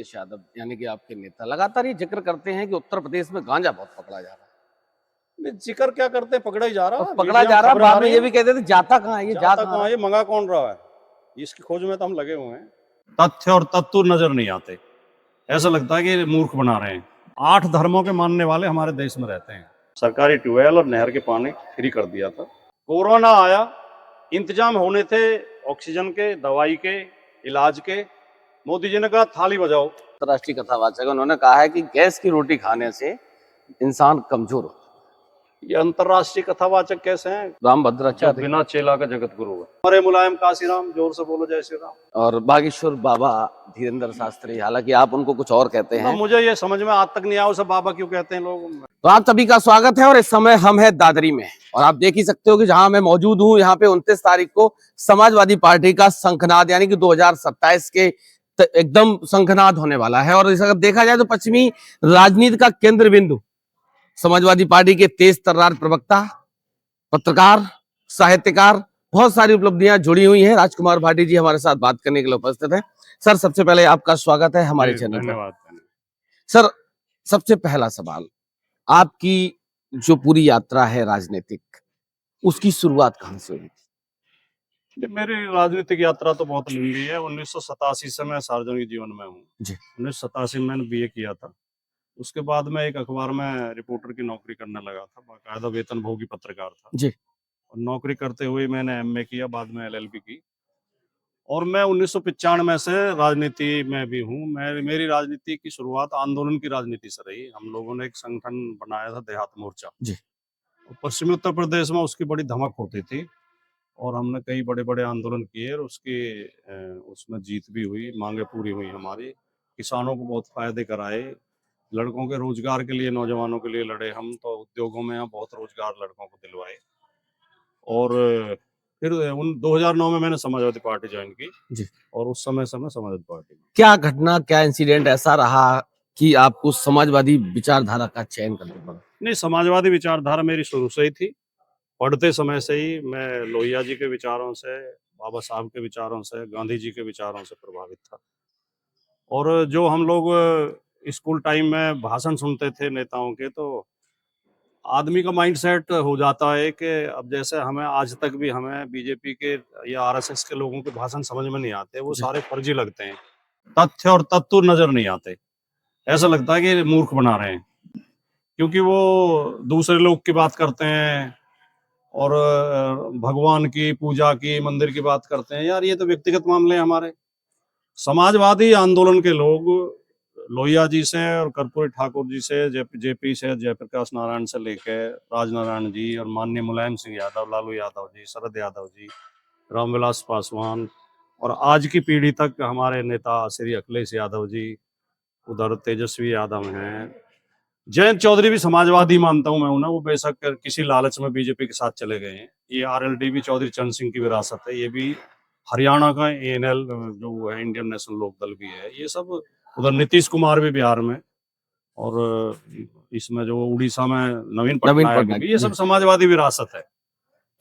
अखिलेश यादव यानी कि आपके नेता लगातार ये जिक्र करते हैं कि उत्तर प्रदेश में गांजा बहुत पकड़ा जा रहा है। नहीं, जिक्र क्या करते हैं, पकड़ा ही जा रहा और है, पकड़ा मीडिया जा में रहा है, खबरें आ बाद में रही ये भी हैं। कहते थे जाता कहाँ है, ये जा जाता कहाँ कहाँ रहा है, ये मंगा कौन रहा है, इसकी खोज में तो हम लगे हुए हैं। तथ्य और तत्व नजर नहीं आते, ऐसा लगता है कि मूर्ख बना रहे हैं। 8 धर्मों के मानने वाले हमारे देश में रहते हैं। सरकारी ट्यूबवेल और नहर के पानी फ्री कर दिया था। कोरोना आया, इंतजाम होने थे ऑक्सीजन के, दवाई के, इलाज के। मोदी जी ने कहा थाली बजाओ। अंतर्राष्ट्रीय कथावाचक उन्होंने कहा है कि गैस की रोटी खाने से इंसान कमजोर हो। ये अंतर्राष्ट्रीय कथावाचक कैसे हैं? जो रामभद्राचार्य बिना चेला का जगत गुरु है। हमारे मुलायम काशीराम, जोर से बोलो जय श्री राम। और बागेश्वर बाबा धीरेन्द्र शास्त्री, हालांकि आप उनको कुछ और कहते ना हैं। मुझे ये समझ में आज तक नहीं आया उसे बाबा क्यों कहते हैं लोग। तो आप सभी का स्वागत है और इस समय हम हैं दादरी में और आप देख ही सकते हो कि जहां मैं मौजूद हूं, यहाँ पे 29 तारीख को समाजवादी पार्टी का शंखनाद यानी कि 2027 के एकदम शंखनाद होने वाला है। और अगर देखा जाए तो पश्चिमी राजनीति का केंद्र बिंदु समाजवादी पार्टी के तेज तर्रार प्रवक्ता, पत्रकार, साहित्यकार, बहुत सारी उपलब्धियां जुड़ी हुई हैं। राजकुमार भाटी जी हमारे साथ बात करने के लिए उपस्थित है। सर, सबसे पहले आपका स्वागत है हमारे चैनल पर। धन्यवाद। सर, सबसे पहला सवाल, आपकी जो पूरी यात्रा है राजनीतिक, उसकी शुरुआत कहां से हुई? मेरी राजनीतिक यात्रा तो बहुत लंबी है। 1987 से मैं सार्वजनिक जीवन में हूँ। 1987 में मैंने बीए किया था। उसके बाद मैं एक अखबार में रिपोर्टर की नौकरी करने लगा था, बाकायदा वेतनभोगी पत्रकार था जी। और नौकरी करते हुए मैंने एमए किया, बाद में एलएलबी की। और मैं 1995 से राजनीति में भी हूँ। मेरी राजनीति की शुरुआत आंदोलन की राजनीति से रही। हम लोगों ने एक संगठन बनाया था, देहात मोर्चा जी। पश्चिमी उत्तर प्रदेश में उसकी बड़ी धमक होती थी और हमने कई बड़े बड़े आंदोलन किए और उसमें जीत भी हुई, मांगे पूरी हुई हमारी। किसानों को बहुत फायदे कराए, लड़कों के रोजगार के लिए, नौजवानों के लिए लड़े हम, तो उद्योगों में बहुत रोजगार लड़कों को दिलवाए। और फिर 2009 में मैंने समाजवादी पार्टी ज्वाइन की जी। और उस समय से मैं समाजवादी पार्टी में। क्या घटना, क्या इंसिडेंट ऐसा रहा कि आपको समाजवादी विचारधारा का चयन करना पड़ा? नहीं, समाजवादी विचारधारा मेरी शुरू से ही थी। पढ़ते समय से ही मैं लोहिया जी के विचारों से, बाबा साहब के विचारों से, गांधी जी के विचारों से प्रभावित था। और जो हम लोग स्कूल टाइम में भाषण सुनते थे नेताओं के, तो आदमी का माइंडसेट हो जाता है कि अब जैसे हमें आज तक भी हमें बीजेपी के या आरएसएस के लोगों के भाषण समझ में नहीं आते, वो सारे फर्जी लगते हैं, तथ्य और तत्व नजर नहीं आते। ऐसा लगता है कि मूर्ख बना रहे हैं, क्योंकि वो दूसरे लोग की बात करते हैं और भगवान की पूजा की, मंदिर की बात करते हैं। यार, ये तो व्यक्तिगत मामले हैं हमारे। समाजवादी आंदोलन के लोग लोहिया जी से और कर्पूरी ठाकुर जी से, जेपी से, जयप्रकाश नारायण से लेकर राजनारायण जी और माननीय मुलायम सिंह यादव, लालू यादव जी, शरद यादव जी, रामविलास पासवान और आज की पीढ़ी तक हमारे नेता श्री अखिलेश यादव जी, उधर तेजस्वी यादव हैं, जयंत चौधरी भी समाजवादी मानता हूं मैं उन्हें। वो बेशक किसी लालच में बीजेपी के साथ चले गए हैं। ये आरएलडी भी चौधरी चरण सिंह की विरासत है। ये भी हरियाणा का एएनएल जो है, इंडियन नेशनल लोक दल भी है। ये सब, उधर नीतीश कुमार भी बिहार में, और इसमें जो उड़ीसा में नवीन पटनायक भी, ये सब समाजवादी विरासत है।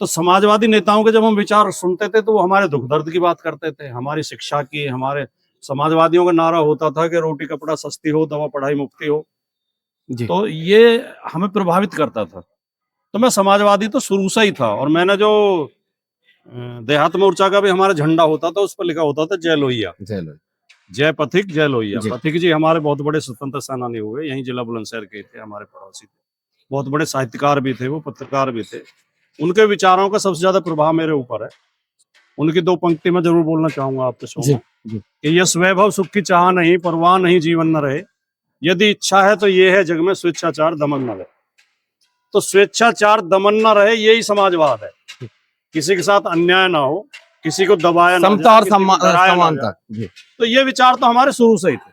तो समाजवादी नेताओं के जब हम विचार सुनते थे तो वो हमारे दुख दर्द की बात करते थे, हमारी शिक्षा की। हमारे समाजवादियों का नारा होता था कि रोटी कपड़ा सस्ती हो, दवा पढ़ाई मुफ्ती हो। तो ये हमें प्रभावित करता था। तो मैं समाजवादी तो शुरू से ही था। और मैंने जो देहात मोर्चा का भी हमारा झंडा होता था, उस पर लिखा होता था जय लोहिया, जय पथिक जय लोहिया। पथिक जी हमारे बहुत बड़े स्वतंत्र सेनानी हुए, यहीं जिला बुलंदशहर के थे, हमारे पड़ोसी थे, बहुत बड़े साहित्यकार भी थे, वो पत्रकार भी थे। उनके विचारों का सबसे ज्यादा प्रभाव मेरे ऊपर है। उनकी 2 पंक्ति में जरूर बोलना चाहूंगा आपके शो में कि यश वैभव सुख की चाह नहीं, परवाह नहीं जीवन न रहे, यदि इच्छा है तो ये है जग में स्वेच्छाचार दमन न रहे। तो स्वेच्छाचार दमन न रहे, यही समाजवाद है। किसी के साथ अन्याय ना हो, किसी को दबाया ना, समता और समानता। तो ये विचार तो हमारे शुरू से ही थे।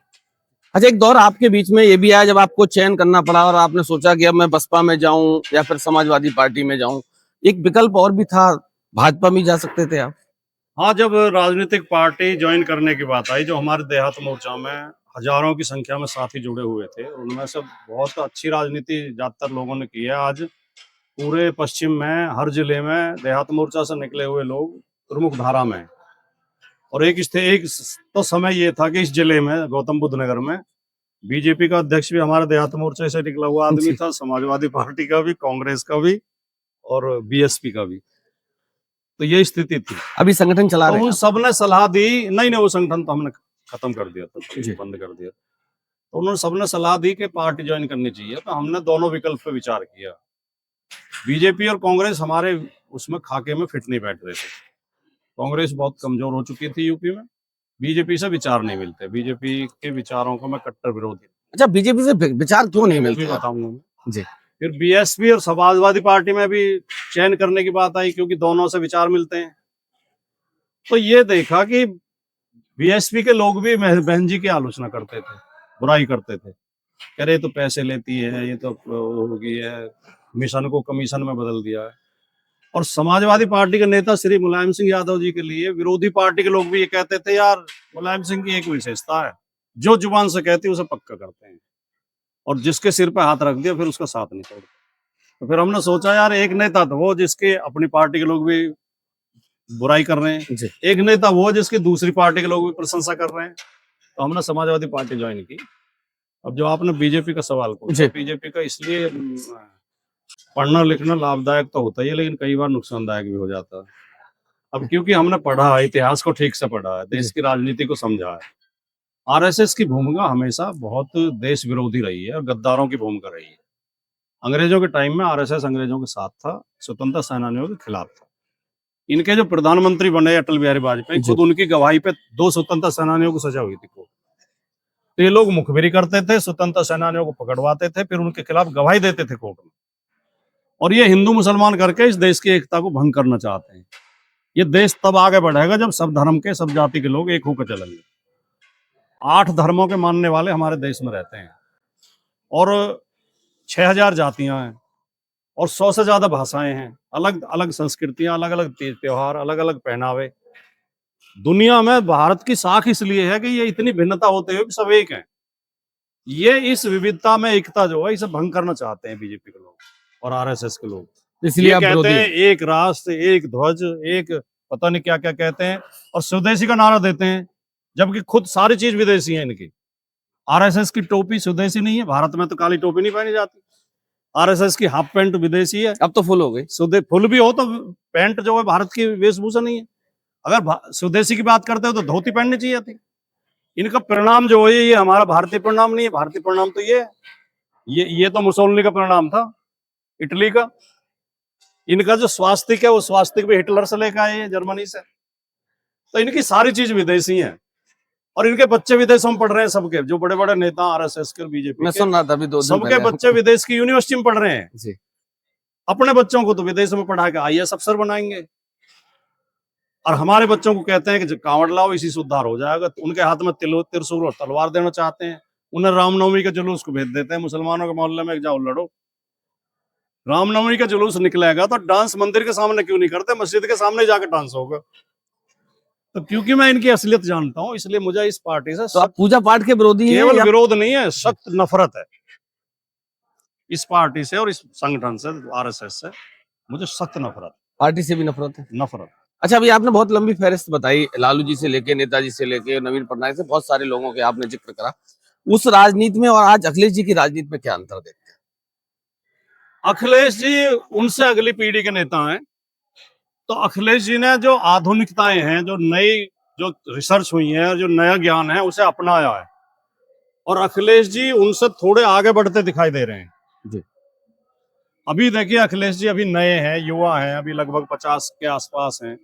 अच्छा, एक दौर आपके बीच में ये भी आया जब आपको चयन करना पड़ा और आपने सोचा कि अब मैं बसपा में जाऊं या फिर समाजवादी पार्टी में जाऊं। एक विकल्प और भी था, भाजपा में जा सकते थे आप। हाँ, जब राजनीतिक पार्टी ज्वाइन करने की बात आई, जो हमारे देहात मोर्चा में हजारों की संख्या में साथी जुड़े हुए थे, उनमें से बहुत अच्छी राजनीति ज्यादातर लोगों ने की है। आज पूरे पश्चिम में हर जिले में देहात मोर्चा से निकले हुए लोग प्रमुख धारा में हैं। और एक तो समय ये था कि इस जिले में गौतम बुद्ध नगर में बीजेपी का अध्यक्ष भी हमारे देहात मोर्चे से निकला हुआ आदमी था, समाजवादी पार्टी का भी, कांग्रेस का भी और बीएसपी का भी। तो ये स्थिति थी। अभी संगठन चला रहे तो हैं उन आप? सबने सलाह दी, नहीं वो संगठन तो हमने खत्म कर दिया था, बंद कर दिया। तो उन्होंने सबने सलाह दी कि पार्टी ज्वाइन करनी चाहिए। तो हमने दोनों विकल्प पे विचार किया। बीजेपी और कांग्रेस हमारे उसमें खाके में फिट नहीं बैठ रहे थे। कांग्रेस बहुत कमजोर हो चुकी थी यूपी में, बीजेपी से विचार नहीं मिलते, बीजेपी के विचारों को मैं कट्टर विरोधी। अच्छा, बीजेपी से विचार क्यों नहीं मिलते? बताऊंगा मैं जी। फिर बीएसपी और समाजवादी पार्टी में भी चयन करने की बात आई, क्योंकि दोनों से विचार मिलते हैं। तो ये देखा कि बीएसपी के लोग भी बहन जी की आलोचना करते थे, बुराई करते थे, कह रहे तो पैसे लेती है, ये तो हो गई है, मिशन को कमीशन में बदल दिया है। और समाजवादी पार्टी के नेता श्री मुलायम सिंह यादव जी के लिए विरोधी पार्टी के लोग भी ये कहते थे, यार मुलायम सिंह की एक विशेषता है, जो जुबान से कहती है उसे पक्का करते हैं, और जिसके सिर पे हाथ रख दिया फिर उसका साथ नहीं छोड़ते। तो फिर हमने सोचा यार एक नेता तो वो जिसके अपनी पार्टी के लोग भी बुराई कर रहे हैं, एक नेता वो जिसकी दूसरी पार्टी के लोग भी प्रशंसा कर रहे हैं। तो हमने समाजवादी पार्टी ज्वाइन की। अब जो आपने बीजेपी का सवाल पूछा, बीजेपी का इसलिए पढ़ना लिखना लाभदायक तो होता ही है, लेकिन कई बार नुकसानदायक भी हो जाता है। अब क्योंकि हमने पढ़ा, इतिहास को ठीक से पढ़ा है, देश की राजनीति को समझा है। आरएसएस की भूमिका हमेशा बहुत देश विरोधी रही है और गद्दारों की भूमिका रही है। अंग्रेजों के टाइम में आरएसएस अंग्रेजों के साथ था, स्वतंत्रता सेनानियों के खिलाफ था। इनके जो प्रधानमंत्री बने अटल बिहारी वाजपेयी, खुद उनकी गवाही पे 2 स्वतंत्रता सेनानियों को सजा हुई थी। तो ये लोग मुखबिरी करते थे, स्वतंत्रता सेनानियों को पकड़वाते थे, फिर उनके खिलाफ गवाही देते थे कोर्ट में। और ये हिंदू मुसलमान करके इस देश की एकता को भंग करना चाहते हैं। ये देश तब आगे बढ़ेगा जब सब धर्म के, सब जाति के लोग एक होकर चलेंगे। 8 धर्मों के मानने वाले हमारे देश में रहते हैं और 6000 जातियां हैं और 100 से ज्यादा भाषाएं हैं, अलग अलग संस्कृतियां, अलग अलग त्योहार, अलग अलग पहनावे। दुनिया में भारत की साख इसलिए है कि ये इतनी भिन्नता होते हुए सब एक हैं। ये इस विविधता में एकता जो है इसे भंग करना चाहते हैं बीजेपी के लोग और आरएसएस के लोग। इसलिए आप कहते हैं एक राष्ट्र, एक ध्वज, एक पता नहीं क्या क्या कहते हैं, और स्वदेशी का नारा देते हैं, जबकि खुद सारी चीज विदेशी है इनकी। आरएसएस की टोपी स्वदेशी नहीं है, भारत में तो काली टोपी नहीं पहनी जाती। आरएसएस की हाफ पैंट विदेशी है, अब तो फुल हो गई। फुल भी हो तो पैंट जो है भारत की वेशभूषा नहीं है। अगर स्वदेशी की बात करते हो तो धोती पहननी चाहिए थी। इनका परिणाम जो है ये हमारा भारतीय परिणाम नहीं है, भारतीय परिणाम तो ये तो मुसोलिनी का परिणाम था, इटली का। इनका जो स्वास्तिक है वो स्वास्तिक भी हिटलर से लेकर आए हैं, जर्मनी से। तो इनकी सारी चीज विदेशी हैं और इनके बच्चे विदेशों में पढ़ रहे हैं। सबके जो बड़े बड़े नेता आरएसएस के, बीजेपी मैं सुन रहा था अभी 2 दिन सबके बच्चे विदेश की यूनिवर्सिटी में पढ़ रहे हैं जी। अपने बच्चों को तो विदेश में पढ़ा के आईएएस अफसर बनाएंगे, और हमारे बच्चों को कहते हैं कि कांवड़ लाओ इसी से उद्धार हो जाएगा। तो उनके हाथ में त्रिशूल और तलवार देना चाहते हैं। उन्हें रामनवमी के जुलूस को भेज देते हैं, मुसलमानों के मोहल्ले में जाओ लड़ो। रामनवमी का जुलूस निकलेगा तो डांस मंदिर के सामने क्यों नहीं करते, मस्जिद के सामने जाकर डांस होगा। तो क्योंकि मैं इनकी असलियत जानता हूं, इसलिए मुझे इस पार्टी से, तो आप पूजा पाठ के विरोधी हैं? केवल विरोध नहीं है, सख्त नफरत है इस पार्टी से और इस संगठन से, आरएसएस से। मुझे सख्त नफरत, पार्टी से भी नफरत है, नफरत। अच्छा, अभी आपने बहुत लंबी फहरिस्त बताई, लालू जी से लेके, नेताजी से लेके, नवीन पटनायक से, बहुत सारे लोगों के आपने जिक्र करा। उस राजनीति में और आज अखिलेश जी की राजनीति में क्या अंतर देखते हैं? अखिलेश जी उनसे अगली पीढ़ी के नेता हैं। तो अखिलेश जी ने जो आधुनिकताएं हैं, जो नई जो रिसर्च हुई है, जो नया ज्ञान है, उसे अपनाया है। और अखिलेश जी उनसे थोड़े आगे बढ़ते दिखाई दे रहे हैं जी। अभी देखिए, अखिलेश जी अभी नए हैं, युवा हैं, अभी लगभग 50 के आसपास हैं।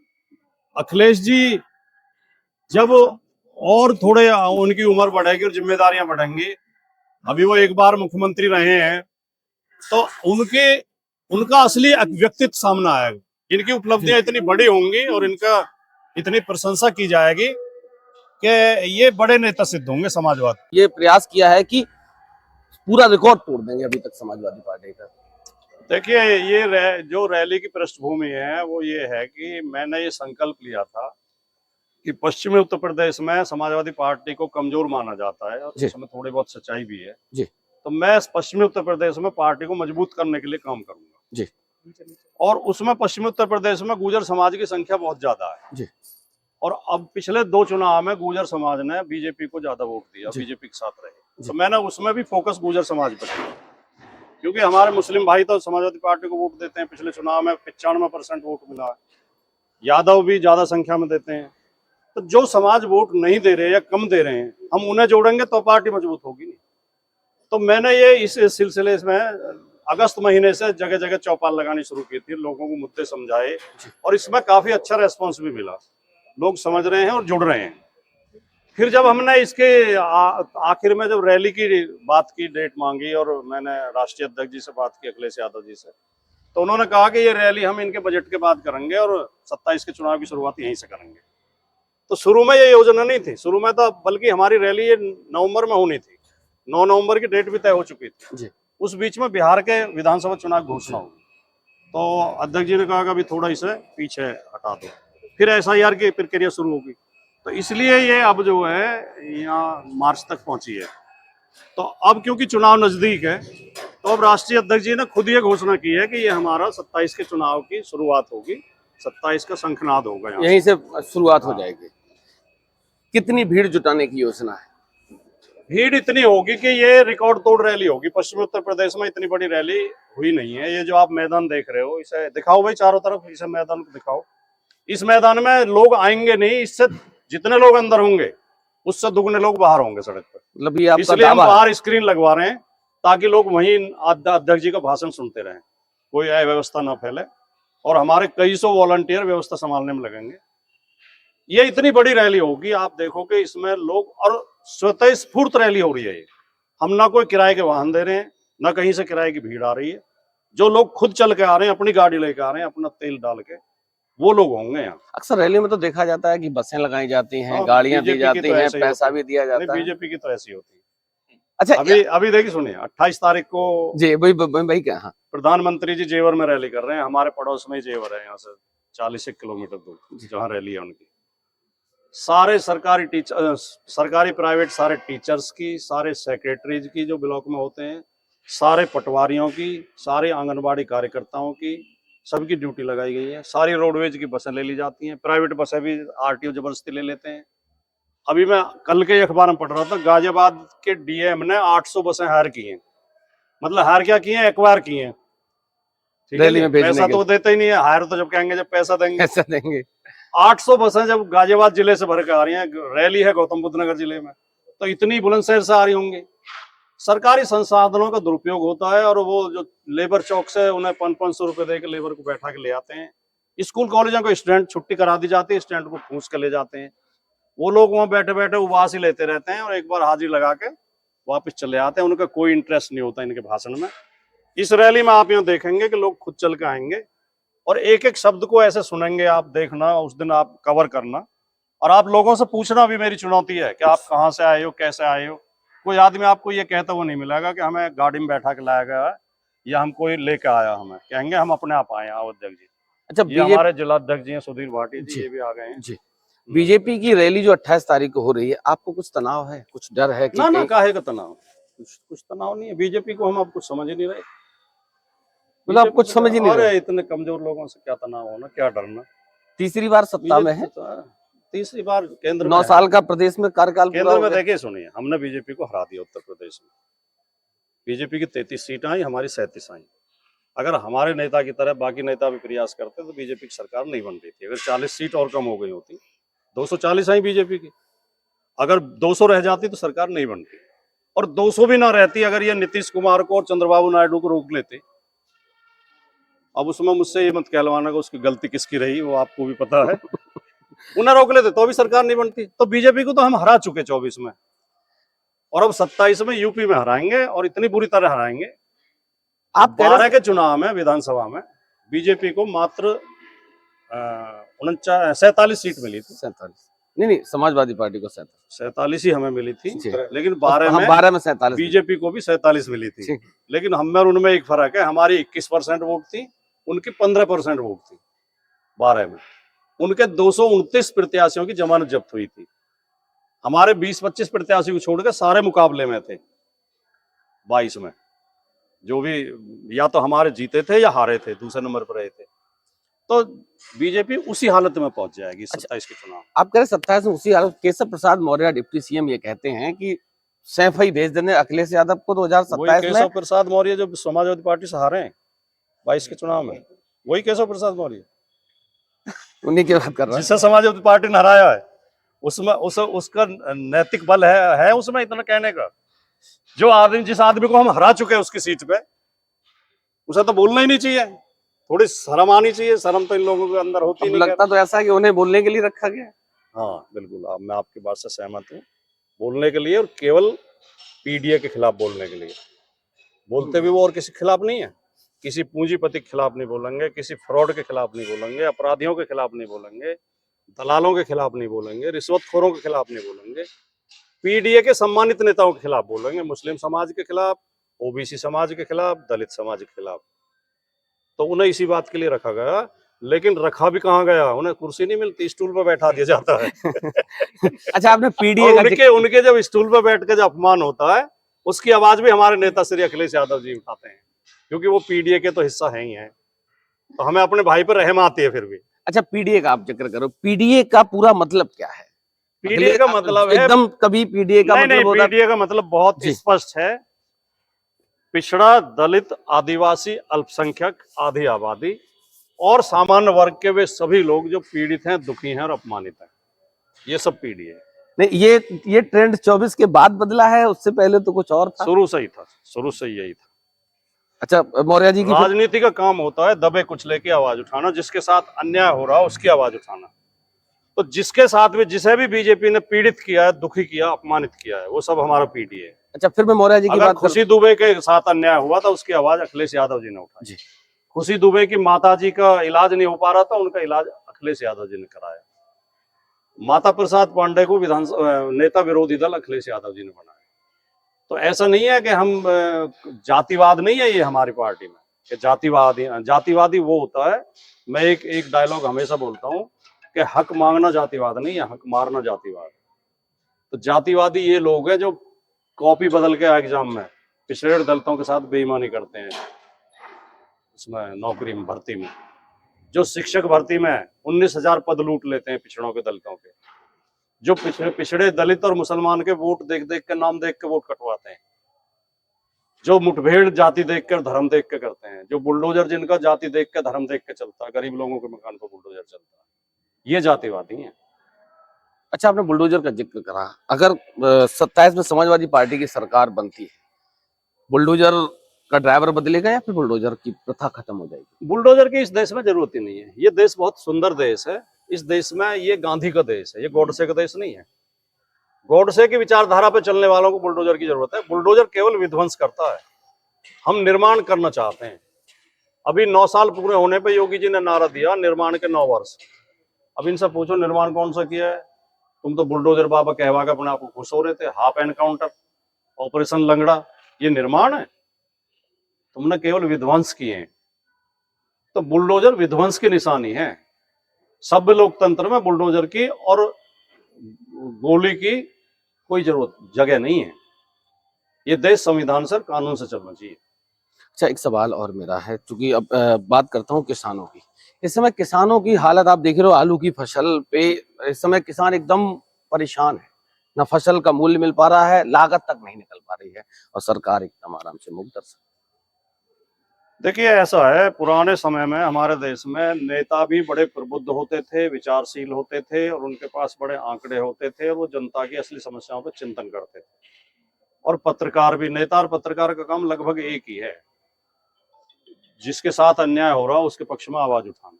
अखिलेश जी जब और थोड़े उनकी उम्र बढ़ेगी और जिम्मेदारियां बढ़ेंगी, अभी वो एक बार मुख्यमंत्री रहे हैं, तो उनका असली व्यक्तित्व सामने आएगा। इनकी उपलब्धियां इतनी बड़ी होंगी और इनका इतनी प्रशंसा की जाएगी कि ये बड़े नेता सिद्ध होंगे समाजवाद। ये प्रयास किया है कि पूरा रिकॉर्ड तोड़ देंगे अभी तक समाजवादी पार्टी का। देखिए, ये जो रैली की पृष्ठभूमि है वो ये है कि मैंने ये संकल्प लिया था कि पश्चिमी उत्तर प्रदेश में समाजवादी पार्टी को कमजोर माना जाता है और उसमें थोड़ी बहुत सच्चाई भी है जी। तो मैं पश्चिमी उत्तर प्रदेश में पार्टी को मजबूत करने के लिए काम करूंगा जी। और उसमें पश्चिमी उत्तर प्रदेश में गुर्जर समाज की संख्या बहुत ज्यादा है जी। और अब पिछले 2 चुनाव में गुर्जर समाज ने बीजेपी को ज्यादा वोट दिया, बीजेपी के साथ रहे, तो मैंने उसमें भी फोकस गुर्जर समाज पर किया, क्योंकि हमारे मुस्लिम भाई तो समाजवादी पार्टी को वोट देते हैं। पिछले चुनाव में 95% वोट मिला है, यादव भी ज्यादा संख्या में देते हैं। तो जो समाज वोट नहीं दे रहे या कम दे रहे हैं, हम उन्हें जोड़ेंगे तो पार्टी मजबूत होगी नहीं। तो मैंने ये इस सिलसिले में अगस्त महीने से जगह जगह चौपाल लगानी शुरू की थी, लोगों को मुद्दे समझाए, और इसमें काफी अच्छा रेस्पॉन्स भी मिला, लोग समझ रहे हैं और जुड़ रहे हैं। फिर जब हमने इसके आखिर में जब रैली की बात की, डेट मांगी, और मैंने राष्ट्रीय अध्यक्ष जी से बात की, अखिलेश यादव जी से, तो उन्होंने कहा कि ये रैली हम इनके बजट के बाद करेंगे और 27 के चुनाव की शुरुआत यहीं से करेंगे। तो शुरू में ये योजना नहीं थी, शुरू में तो बल्कि हमारी रैली ये नवंबर में होनी थी, 9 नवंबर की डेट भी तय हो चुकी थी जी। उस बीच में बिहार के विधानसभा चुनाव घोषणा होगी, तो अध्यक्ष जी ने कहा कि अभी थोड़ा इसे पीछे हटा दो, फिर SIR की प्रक्रिया शुरू होगी, तो इसलिए ये अब जो है यहाँ मार्च तक पहुंची है। तो अब क्योंकि चुनाव नजदीक है, तो अब राष्ट्रीय अध्यक्ष जी ने खुद ये घोषणा की है कि ये हमारा 27 के चुनाव की शुरुआत होगी, 27 का शंखनाद होगा, यहीं से शुरुआत हो जाएगी। कितनी भीड़ जुटाने की योजना है? भीड़ इतनी होगी कि ये रिकॉर्ड तोड़ रैली होगी। पश्चिमी उत्तर प्रदेश में इतनी बड़ी रैली हुई नहीं है। ये जो आप मैदान देख रहे हो, इसे दिखाओ भाई चारों तरफ, इसे मैदान को दिखाओ। इस मैदान में लोग आएंगे नहीं, इससे जितने लोग अंदर होंगे उससे दुगने लोग बाहर होंगे सड़क पर। मतलब ये आपका इसलिए हम दावा है? बाहर स्क्रीन लगवा रहे हैं ताकि लोग वहीं अध्यक्ष जी का भाषण सुनते रहें, कोई अव्यवस्था ना फैले, और हमारे कई सौ वॉलंटियर व्यवस्था संभालने में लगेंगे। ये इतनी बड़ी रैली होगी, आप देखोगे इसमें लोग, और स्वतः स्फूर्त रैली हो रही है ये। हम ना कोई किराए के वाहन दे रहे हैं, ना कहीं से किराए की भीड़ आ रही है। जो लोग खुद चल के आ रहे हैं, अपनी गाड़ी लेके आ रहे हैं, अपना तेल डाल के, वो लोग होंगे यहाँ। अक्सर रैली में तो देखा जाता है कि बसें लगाई जाती हैं, हाँ, गाड़ियां दी बीजेपी की जाती तो हैं, ऐसे ही पैसा होती भी है। दिया नहीं, जाता है। बीजेपी की तो ऐसी होती है। अच्छा, अभी देखिए, सुनिए, 28 तारीख को जी भाई क्या, हाँ, प्रधानमंत्री जी जेवर में रैली कर रहे हैं। हमारे पड़ोस में ही जेवर है, यहाँ से 40 किलोमीटर दूर जहाँ रैली है उनकी। सारे सरकारी टीचर, सरकारी प्राइवेट सारे टीचर्स की, सारे सेक्रेटरीज की जो ब्लॉक में होते हैं, सारे पटवारियों की, सारे आंगनबाड़ी कार्यकर्ताओं की, सबकी ड्यूटी लगाई गई है। सारी रोडवेज की बसें ले ली जाती हैं, प्राइवेट बसें भी RTO जबरदस्ती ले लेते हैं। अभी मैं कल के अखबार में पढ़ रहा था, गाजियाबाद के DM ने 800 बसें हायर की हैं। मतलब हायर क्या किए हैं? एक्वायर किए हैं। ठीक है, पैसा तो देते ही नहीं है, हायर तो जब कहेंगे जब पैसा देंगे। 800 बसें जब गाजियाबाद जिले से भर के आ रही हैं, रैली है गौतम बुद्ध नगर जिले में, तो इतनी बुलंदशहर से आ रही होंगी। सरकारी संसाधनों का दुरुपयोग होता है, और वो जो लेबर चौक से उन्हें 500-500 रुपए दे के लेबर को बैठा के ले आते हैं। स्कूल कॉलेजों को स्टूडेंट छुट्टी करा दी जाती है, स्टूडेंट को फूस के ले जाते हैं। वो लोग वहां बैठे बैठे उपवास ही लेते रहते हैं, और एक बार हाजिरी लगा के वापस चले आते हैं। उनका कोई इंटरेस्ट नहीं होता इनके भाषण में। इस रैली में आप यहाँ देखेंगे कि लोग खुद चल के आएंगे, और एक एक शब्द को ऐसे सुनेंगे। आप देखना, उस दिन आप कवर करना, और आप लोगों से पूछना भी मेरी चुनौती है कि आप कहाँ से आए हो, कैसे आए हो। कोई आदमी आपको ये कहता हुआ नहीं मिलेगा कि हमें गाड़ी में बैठा के लाया गया है या हम कोई लेके आया, हमें कहेंगे हम अपने आप आए हैं। अध्यक्ष जी, अच्छा, ये हमारे जिला अध्यक्ष जी हैं सुधीर भाटी जी, ये भी आ गए हैं जी। बीजेपी की रैली जो 28 तारीख को हो रही है, आपको कुछ तनाव है, कुछ डर है? ना, काहे का तनाव? कुछ तनाव नहीं है। बीजेपी को हम अब कुछ समझ ही नहीं रहे, मतलब आप कुछ समझ ही नहीं रहे। इतने कमजोर लोगों से क्या तनाव होना, क्या डरना। तीसरी बार सत्ता में है, तीसरी बार केंद्र में 9 साल का प्रदेश में कार्यकाल केंद्र में। देखिए, सुनिए, हमने बीजेपी को हरा दिया उत्तर प्रदेश में। बीजेपी की 33 सीटें आई, हमारी 37 आई। अगर हमारे नेता की तरह बाकी नेता भी प्रयास करते तो बीजेपी की सरकार नहीं बन रही थी। अगर 40 सीट और कम हो गई होती, 240 आई बीजेपी की, अगर 200 रह जाती तो सरकार नहीं बनती। और 200 भी ना रहती अगर ये नीतीश कुमार को और चंद्रबाबू नायडू को रोक लेते। अब उसमें मुझसे ये मत कहलवाना कि उसकी गलती किसकी रही, वो आपको भी पता है। उन्हें रोक लेते तो भी सरकार नहीं बनती। तो बीजेपी को तो हम हरा चुके 24 में, और अब 27 में यूपी में हराएंगे, और इतनी बुरी तरह हराएंगे। आप 12 के चुनाव में विधानसभा में बीजेपी को मात्र 47 सीट मिली थी। 47 नहीं, समाजवादी पार्टी को 47 ही हमें मिली थी, लेकिन 12 में 47 बीजेपी को भी 47 मिली थी। लेकिन हम में उनमें एक फर्क है, हमारी 21% वोट थी, उनकी 15% वोट थी 12 में। उनके 229 प्रत्याशियों की जमानत जब्त हुई थी। हमारे 20-25 प्रत्याशी को छोड़कर सारे मुकाबले में थे 22 में, जो भी या तो हमारे जीते थे या हारे थे, दूसरे नंबर पर रहे थे। तो बीजेपी उसी हालत में पहुंच जाएगी अच्छा। 27 के चुनाव। आप कह रहे 27 में उसी हालत। केशव प्रसाद मौर्य डिप्टी सीएम ये कहते हैं कि सैफ ही भेज देने अखिलेश यादव को वही 2027 में। केशव प्रसाद मौर्य जो समाजवादी पार्टी से हारे हैं 22 के चुनाव में, वही केशव प्रसाद मौर्य उन्हीं की बात कर रहा है। जिससे समाजवादी पार्टी ने हराया है, उसमें उसका नैतिक बल है उसमें इतना कहने का। जो आदमी, जिस आदमी को हम हरा चुके हैं उसकी सीट पे, उसे तो बोलना ही नहीं चाहिए। थोड़ी शर्म आनी चाहिए। शर्म तो इन लोगों के अंदर होती अब नहीं। लगता तो ऐसा है कि उन्हें बोलने के लिए रखा गया है। हाँ बिल्कुल, अब मैं आपकी बात से सहमत हूँ। बोलने के लिए, और केवल पीडीए के खिलाफ बोलने के लिए। बोलते भी वो और किसी खिलाफ नहीं है। किसी पूंजीपति के खिलाफ नहीं बोलेंगे, किसी फ्रॉड के खिलाफ नहीं बोलेंगे, अपराधियों के खिलाफ नहीं बोलेंगे, दलालों के खिलाफ नहीं बोलेंगे, रिश्वतखोरों के खिलाफ नहीं बोलेंगे। पीडीए के सम्मानित नेताओं के खिलाफ बोलेंगे, मुस्लिम समाज के खिलाफ, ओबीसी समाज के खिलाफ, दलित समाज के खिलाफ। तो उन्हें इसी बात के लिए रखा गया। लेकिन रखा भी कहाँ गया, उन्हें कुर्सी नहीं मिलती, स्टूल पर बैठा दिया जाता है। अच्छा, आपने पीडीए और का उनके जब स्टूल पर बैठ के जब अपमान होता है, उसकी आवाज भी हमारे नेता श्री अखिलेश यादव जी उठाते हैं, क्योंकि वो पीडीए के तो हिस्सा है ही है। तो हमें अपने भाई पर रहम आती है फिर भी। अच्छा, पीडीए का आप जिक्र करो। पीडीए का पूरा मतलब क्या है? पीडीए का मतलब है, एकदम कभी पीडीए का मतलब होता है। पीडीए का मतलब बहुत स्पष्ट है। पिछड़ा, दलित, आदिवासी, अल्पसंख्यक, आधी आबादी और सामान्य वर्ग के वे सभी लोग जो पीड़ित हैं, दुखी हैं और अपमानित हैं, ये सब पीडीए है। नहीं, ये ट्रेंड 24 के बाद बदला है, उससे पहले तो कुछ और था। शुरू से ही था, शुरू से यही था। अच्छा, मौर्य जी की राजनीति का काम होता है दबे कुचले की आवाज उठाना, जिसके साथ अन्याय हो रहा है उसकी आवाज उठाना। तो जिसके साथ भी, जिसे भी बीजेपी ने पीड़ित किया है, दुखी किया, अपमानित किया है, वो सब हमारा पीडीए है। अच्छा, फिर मैं मौर्य जी की बात खुशी दुबे के साथ अन्याय हुआ था, उसकी आवाज अखिलेश यादव जी ने उठाई। खुशी दुबे की माता जी का इलाज नहीं हो पा रहा था, उनका इलाज अखिलेश यादव जी ने कराया। माता प्रसाद पांडे को नेता विरोधी दल अखिलेश यादव जी ने बनाया। तो ऐसा नहीं है कि हम, जातिवाद नहीं है ये हमारी पार्टी में कि जातिवादी वो होता है। मैं एक डायलॉग हमेशा बोलता हूँ कि हक मांगना जातिवाद नहीं है, हक मारना जातिवाद। तो जातिवादी ये लोग हैं जो कॉपी बदल के एग्जाम में पिछड़े दलितों के साथ बेईमानी करते हैं, उसमें नौकरी में, भर्ती में। जो शिक्षक भर्ती में 19,000 पद लूट लेते हैं पिछड़ों के, दलितों के। जो पिछड़े दलित और मुसलमान के वोट देख देख के, नाम देख के वोट कटवाते हैं। जो मुठभेड़ जाति देख कर, धर्म देख के करते हैं। जो बुलडोजर जिनका जाति देख के, धर्म देख के चलता है, गरीब लोगों के मकान पर बुलडोजर चलता है, ये जातिवादी हैं। अच्छा, आपने बुलडोजर का जिक्र करा। अगर 27 में समाजवादी पार्टी की सरकार बनती है, बुलडोजर का ड्राइवर बदलेगा या फिर बुलडोजर की प्रथा खत्म हो जाएगी? बुलडोजर की इस देश में जरूरत ही नहीं है। ये देश बहुत सुंदर देश है। इस देश में, ये गांधी का देश है, ये गॉडसे का देश नहीं है। गॉडसे की विचारधारा पे चलने वालों को बुलडोजर की जरूरत है। बुलडोजर केवल विध्वंस करता है, हम निर्माण करना चाहते हैं। अभी 9 साल पूरे होने पे योगी जी ने नारा दिया, निर्माण के 9 वर्ष। अब इनसे पूछो निर्माण कौन सा किया है? तुम तो बुलडोजर बाबा कहवा के अपने आप को खुश हो रहे थे। हाफ एनकाउंटर, ऑपरेशन लंगड़ा, ये निर्माण है? तुमने केवल विध्वंस किए हैं। तो बुलडोजर विध्वंस की निशानी है। सभ्य लोकतंत्र में बुलडोजर की और गोली की कोई जगह नहीं है। ये देश संविधान से, कानून से चलना चाहिए। अच्छा, एक सवाल और मेरा है, क्योंकि अब बात करता हूँ किसानों की। इस समय किसानों की हालत आप देख रहे हो, आलू की फसल पे इस समय किसान एकदम परेशान है। ना फसल का मूल्य मिल पा रहा है, लागत तक नहीं निकल पा रही है, और सरकार एकदम आराम से मुक्त दर्शन। देखिए, ऐसा है, पुराने समय में हमारे देश में नेता भी बड़े प्रबुद्ध होते थे, विचारशील होते थे, और उनके पास बड़े आंकड़े होते थे, और वो जनता की असली समस्याओं पर चिंतन करते थे। और पत्रकार भी, नेता और पत्रकार का काम लगभग एक ही है, जिसके साथ अन्याय हो रहा है उसके पक्ष में आवाज उठाना।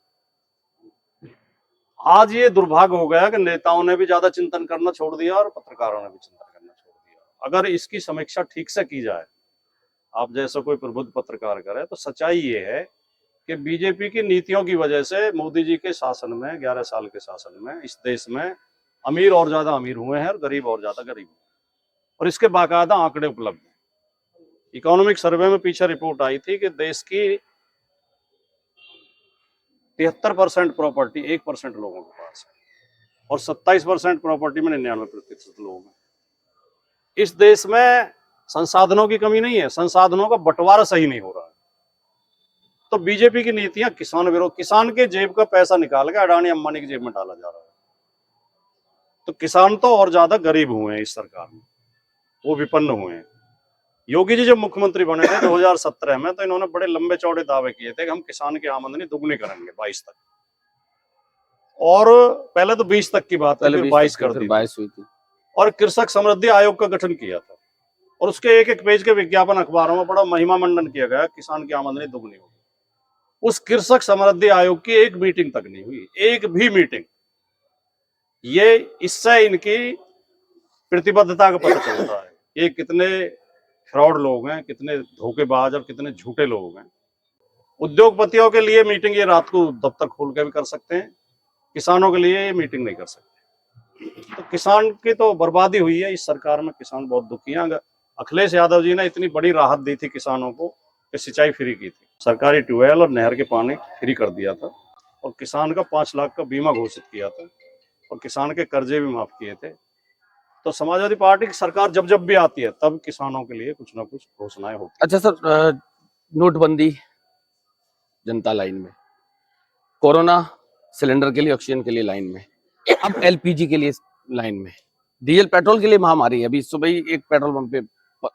आज ये दुर्भाग्य हो गया कि नेताओं ने भी ज्यादा चिंतन करना छोड़ दिया और पत्रकारों ने भी चिंतन करना छोड़ दिया। अगर इसकी समीक्षा ठीक से की जाए, आप जैसा कोई प्रबुद्ध पत्रकार करे, तो सच्चाई ये है कि बीजेपी की नीतियों की वजह से मोदी जी के शासन में, 11 साल के शासन में, इस देश में अमीर और ज्यादा अमीर हुए हैं और गरीब और ज्यादा गरीब हुए हैं। और इसके बाकायदा आंकड़े उपलब्ध हैं। इकोनॉमिक सर्वे में पीछे रिपोर्ट आई थी कि देश की 73% प्रॉपर्टी 1% लोगों के पास है, और 27% प्रॉपर्टी में 99% लोग हैं। इस देश में संसाधनों की कमी नहीं है, संसाधनों का बंटवारा सही नहीं हो रहा है। तो बीजेपी की नीतियां किसान विरोध, किसान के जेब का पैसा निकाल के अडानी अंबानी की जेब में डाला जा रहा है। तो किसान तो और ज्यादा गरीब हुए हैं इस सरकार में, वो विपन्न हुए हैं। योगी जी जब मुख्यमंत्री बने थे 2017 में, तो इन्होंने बड़े लंबे चौड़े दावे किए थे कि हम किसान की आमदनी दुगनी करेंगे 22 तक, और पहले तो 20 तक की बात थी, पहले फिर 20 22 तक थी, कर फिर दी 22 हुई थी। और कृषक समृद्धि आयोग का गठन किया था, और उसके एक एक पेज के विज्ञापन अखबारों में बड़ा महिमा मंडन किया गया, किसान की आमदनी दुगनी होगी। उस कृषक समृद्धि आयोग की एक मीटिंग तक नहीं हुई, एक भी मीटिंग। ये इससे इनकी प्रतिबद्धता का पता चलता है, ये कितने फ्रॉड लोग हैं, कितने धोखेबाज और कितने झूठे लोग हैं। उद्योगपतियों के लिए मीटिंग ये रात को दफ्तर खोल के भी कर सकते हैं, किसानों के लिए ये मीटिंग नहीं कर सकते। तो किसान की तो बर्बादी हुई है इस सरकार में, किसान बहुत दुखी हैं। अखिलेश यादव जी ने इतनी बड़ी राहत दी थी किसानों को कि सिंचाई फ्री की थी, सरकारी ट्यूबवेल और नहर के पानी फ्री कर दिया था, और किसान का 5 लाख का बीमा घोषित किया था, और किसान के कर्जे भी माफ किए थे। तो समाजवादी पार्टी की सरकार जब जब भी आती है तब किसानों के लिए कुछ ना कुछ घोषणाएं होती अच्छा सर, नोटबंदी, जनता लाइन में, कोरोना सिलेंडर के लिए, ऑक्सीजन के लिए लाइन में, अब एलपीजी के लिए लाइन में, डीजल पेट्रोल के लिए महामारी है। अभी सुबह ही एक पेट्रोल पंप पे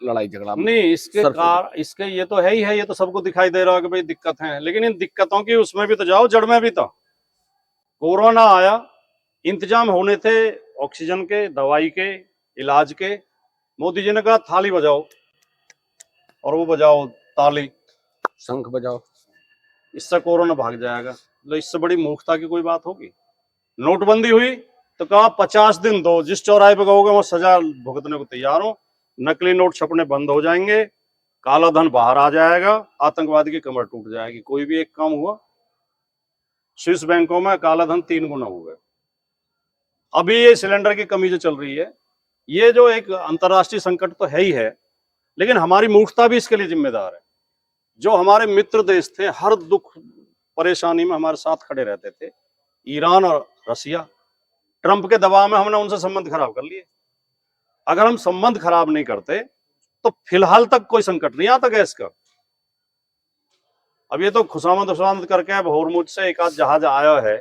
लड़ाई झगड़ा है। नहीं, इसके ये तो है ही है, ये तो सबको दिखाई दे रहा है कि भाई दिक्कत है, लेकिन इन दिक्कतों की उसमें भी तो जाओ, जड़ में भी तो। कोरोना आया, इंतजाम होने थे ऑक्सीजन के, दवाई के, इलाज के, मोदी जी ने कहा थाली बजाओ, और वो बजाओ ताली, शंख बजाओ, इससे कोरोना भाग जाएगा। तो इससे बड़ी मूर्खता की कोई बात होगी। नोटबंदी हुई तो कहा 50 दिन दो, जिस चौराहे पे कहोगे वो सजा भुगतने को तैयार हो, नकली नोट छपने बंद हो जाएंगे, काला धन बाहर आ जाएगा, आतंकवादी की कमर टूट जाएगी। कोई भी एक काम हुआ, स्विस बैंकों में काला धन 3 गुना हो गया। अभी ये सिलेंडर की कमी जो चल रही है, ये जो एक अंतर्राष्ट्रीय संकट तो है ही है, लेकिन हमारी मूर्खता भी इसके लिए जिम्मेदार है। जो हमारे मित्र देश थे, हर दुख परेशानी में हमारे साथ खड़े रहते थे, ईरान और रसिया, ट्रंप के दबाव में हमने उनसे संबंध खराब कर लिए। अगर हम संबंध खराब नहीं करते तो फिलहाल तक कोई संकट नहीं आता गैस का। अब ये तो खुशामद करके अब होर्मुज से एक आध जहाज आया है,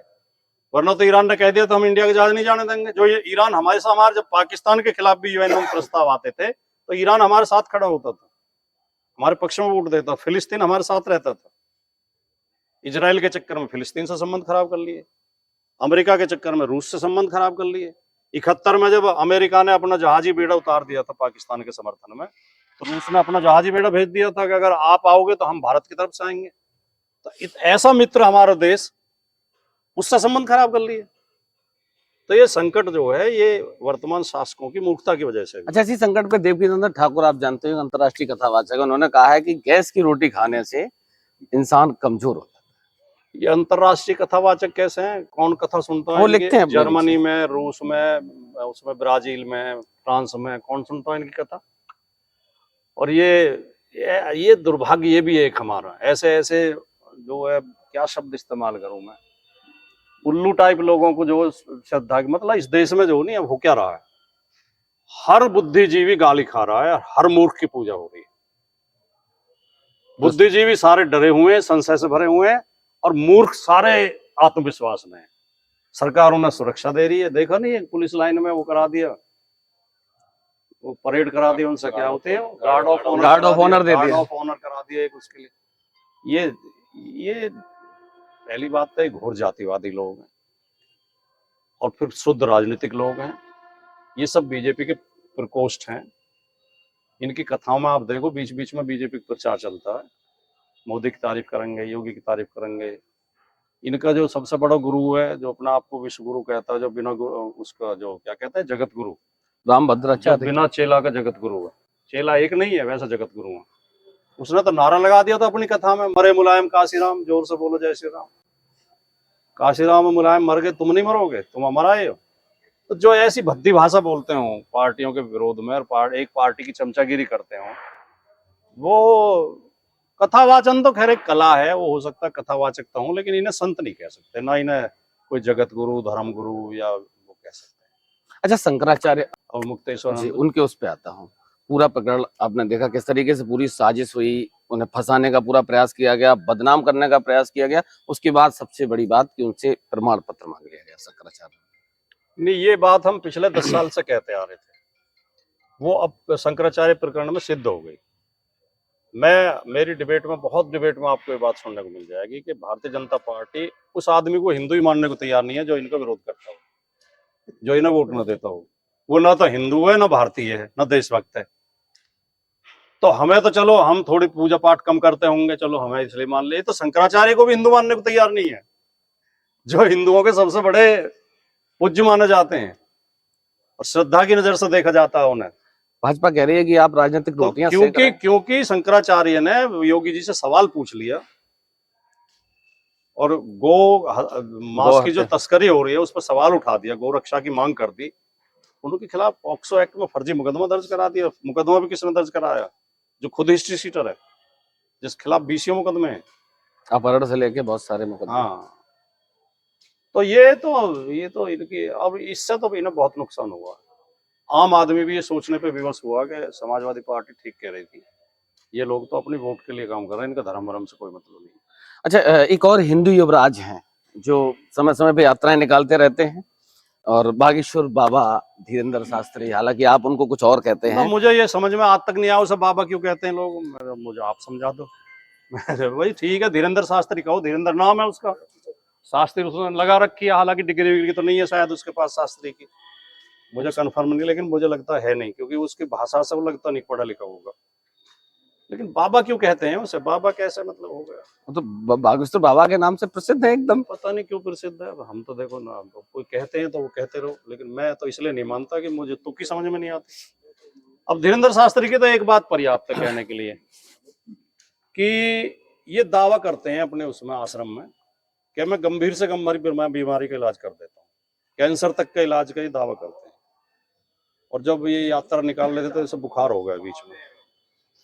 वरना तो ईरान ने कह दिया तो हम इंडिया के जहाज नहीं जाने देंगे। जो ये ईरान हमारे साथ, जब पाकिस्तान के खिलाफ भी यूएन में प्रस्ताव आते थे तो ईरान हमारे साथ खड़ा होता था, हमारे पक्ष में वोट देता। फिलिस्तीन हमारे साथ रहता था। इजराइल के चक्कर में फिलिस्तीन से संबंध खराब कर लिए, अमेरिका के चक्कर में रूस से संबंध खराब कर लिए। 71 में जब अमेरिका ने अपना जहाजी बेड़ा उतार दिया था पाकिस्तान के समर्थन में, तो रूस ने अपना जहाजी बेड़ा भेज दिया था कि अगर आप आओगे तो हम भारत की तरफ से आएंगे। तो ऐसा मित्र हमारा देश, उससे संबंध खराब कर लिए। तो ये संकट जो है, ये वर्तमान शासकों की मूर्खता की वजह से। अच्छा, इसी संकट पे देवकीनंदन ठाकुर, आप जानते हो, अंतर्राष्ट्रीय कथावाचक, उन्होंने कहा है कि गैस की रोटी खाने से इंसान कमजोर होता है। ये अंतर्राष्ट्रीय कथावाचक कैसे हैं? कौन कथा सुनता है? वो लिखते हैं जर्मनी में, रूस में, उसमें ब्राजील में, फ्रांस में, कौन सुनता है इनकी कथा? और ये दुर्भाग्य ये भी एक हमारा, ऐसे ऐसे जो है, क्या शब्द इस्तेमाल करूं मैं, उल्लू टाइप लोगों को जो श्रद्धा की, मतलब इस देश में जो नहीं अब हो क्या रहा है, हर बुद्धिजीवी गाली खा रहा है, हर मूर्ख की पूजा हो रही है। बुद्धिजीवी सारे डरे हुए हैं, संशय से भरे हुए हैं, और मूर्ख सारे आत्मविश्वास में है। सरकार उन्हें सुरक्षा दे रही है। देखा नहीं है पुलिस लाइन में वो करा दिया, वो परेड करा दी, उनसे क्या होते हैं, गार्ड ऑफ ऑनर दे दिया, गार्ड ऑफ ऑनर करा दिया एक उसके लिए। ये पहली बात तो घोर जातिवादी लोग हैं, और फिर शुद्ध राजनीतिक लोग हैं। ये सब बीजेपी के प्रकोष्ठ हैं। इनकी कथाओं में आप देखो, बीच बीच में बीजेपी का प्रचार चलता है, मोदी की तारीफ करेंगे, योगी की तारीफ करेंगे। इनका जो सबसे बड़ा गुरु है, जो अपना आपको विश्व गुरु कहता है, जो बिना उसका जो क्या कहते हैं, जगत गुरु रामभद्राचार्य, बिना चेला का जगत गुरु है। चेला एक नहीं है, वैसा जगत गुरु है। उसने तो नारा लगा दिया था अपनी कथा में, मरे मुलायम काशीराम, जोर से बोलो जय श्री राम। काशीराम मुलायम मर गए, तुम नहीं मरोगे, तुम अमर आए हो। तो जो ऐसी भद्दी भाषा बोलते हो पार्टियों के विरोध में, और एक पार्टी की चमचागिरी करते हो, वो कथावाचन तो खैर एक कला है, वो हो सकता है कथावाचकता हूँ, लेकिन इन्हें संत नहीं कह सकते, ना इन्हें कोई जगत गुरु, धर्म गुरु या वो कह सकते हैं। अच्छा, शंकराचार्य और मुक्तेश्वर, उनके उस पे आता हूँ, पूरा प्रकरण आपने देखा किस तरीके से पूरी साजिश हुई, उन्हें फंसाने का पूरा प्रयास किया गया, बदनाम करने का प्रयास किया गया। उसके बाद सबसे बड़ी बात कि उनसे प्रमाण पत्र मांग लिया गया शंकराचार्य। नहीं, ये बात हम पिछले 10 साल से कहते आ रहे थे, वो अब शंकराचार्य प्रकरण में सिद्ध हो गई। मेरी डिबेट में, बहुत डिबेट में आपको ये बात सुनने को मिल जाएगी कि भारतीय जनता पार्टी उस आदमी को हिंदू ही मानने को तैयार नहीं है जो इनका विरोध करता हो, जो इन्हें वोट न देता हो। वो ना तो हिंदू है, ना भारतीय है, ना देशभक्त है। तो हमें तो चलो, हम थोड़ी पूजा पाठ कम करते होंगे, चलो हमें इसलिए मान ले। तो शंकराचार्य को भी हिंदू मानने को तैयार नहीं है, जो हिंदुओं के सबसे बड़े पूज्य माने जाते हैं और श्रद्धा की नजर से देखा जाता है उन्हें। भाजपा कह रही है कि आप राजनीतिक तो रोटियां सेक रहे हैं। क्योंकि शंकराचार्य ने योगी जी से सवाल पूछ लिया और मांस की जो हत्या। तस्करी हो रही है उस पर सवाल उठा दिया, गौ रक्षा की मांग कर दी, उनके खिलाफ पॉक्सो एक्ट में फर्जी मुकदमा दर्ज करा दिया। मुकदमा भी किसने दर्ज कराया? जो खुद हिस्ट्री सीटर है, जिस खिलाफ 20 मुकदमे हैं। अपहरण से लेके बहुत सारे मुकदमे। हाँ, तो ये तो इनकी, अब इससे तो इन्हें बहुत नुकसान हुआ। आम आदमी भी ये सोचने पे विवश हुआ कि समाजवादी पार्टी ठीक कह रही थी, ये लोग तो अपनी वोट के लिए काम कर रहे हैं, इनका धर्म वरम से कोई मतलब नहीं। अच्छा, एक और हिंदू युवराज हैं जो समय समय पे यात्राएं निकालते रहते हैं, और बागेश्वर बाबा धीरेन्द्र शास्त्री, हालांकि आप उनको कुछ और कहते ना, हैं। मुझे ये समझ में आज तक नहीं आया उसे बाबा क्यों कहते हैं लोग, मुझे आप समझा दो। भाई ठीक है, धीरेन्द्र शास्त्री कहो, धीरेन्द्र नाम है उसका, शास्त्री उसने लगा रखी है, हालांकि डिग्री विग्री तो नहीं है शायद उसके पास शास्त्री की, मुझे कंफर्म नहीं, लेकिन मुझे लगता है नहीं, क्योंकि उसकी भाषा से वो लगता नहीं पढ़ा लिखा होगा। लेकिन बाबा क्यों कहते हैं उसे, बाबा कैसे मतलब हो गया? वो तो बागेश्वर बाबा के नाम से प्रसिद्ध है एकदम। पता नहीं क्यों प्रसिद्ध है, हम तो देखो ना, कोई कहते हैं तो वो कहते रहो, लेकिन मैं तो इसलिए नहीं मानता कि मुझे तुक्की समझ में नहीं आती। अब धीरेन्द्र शास्त्री की तो एक बात पर्याप्त है कहने के लिए कि ये दावा करते हैं अपने उसमें आश्रम में कि मैं गंभीर से गंभीर बीमारी का इलाज कर देता हूँ, कैंसर तक का इलाज का ही दावा करते हैं। और जब ये यात्रा निकाल रहे थे तो इसे बुखार हो गया बीच में,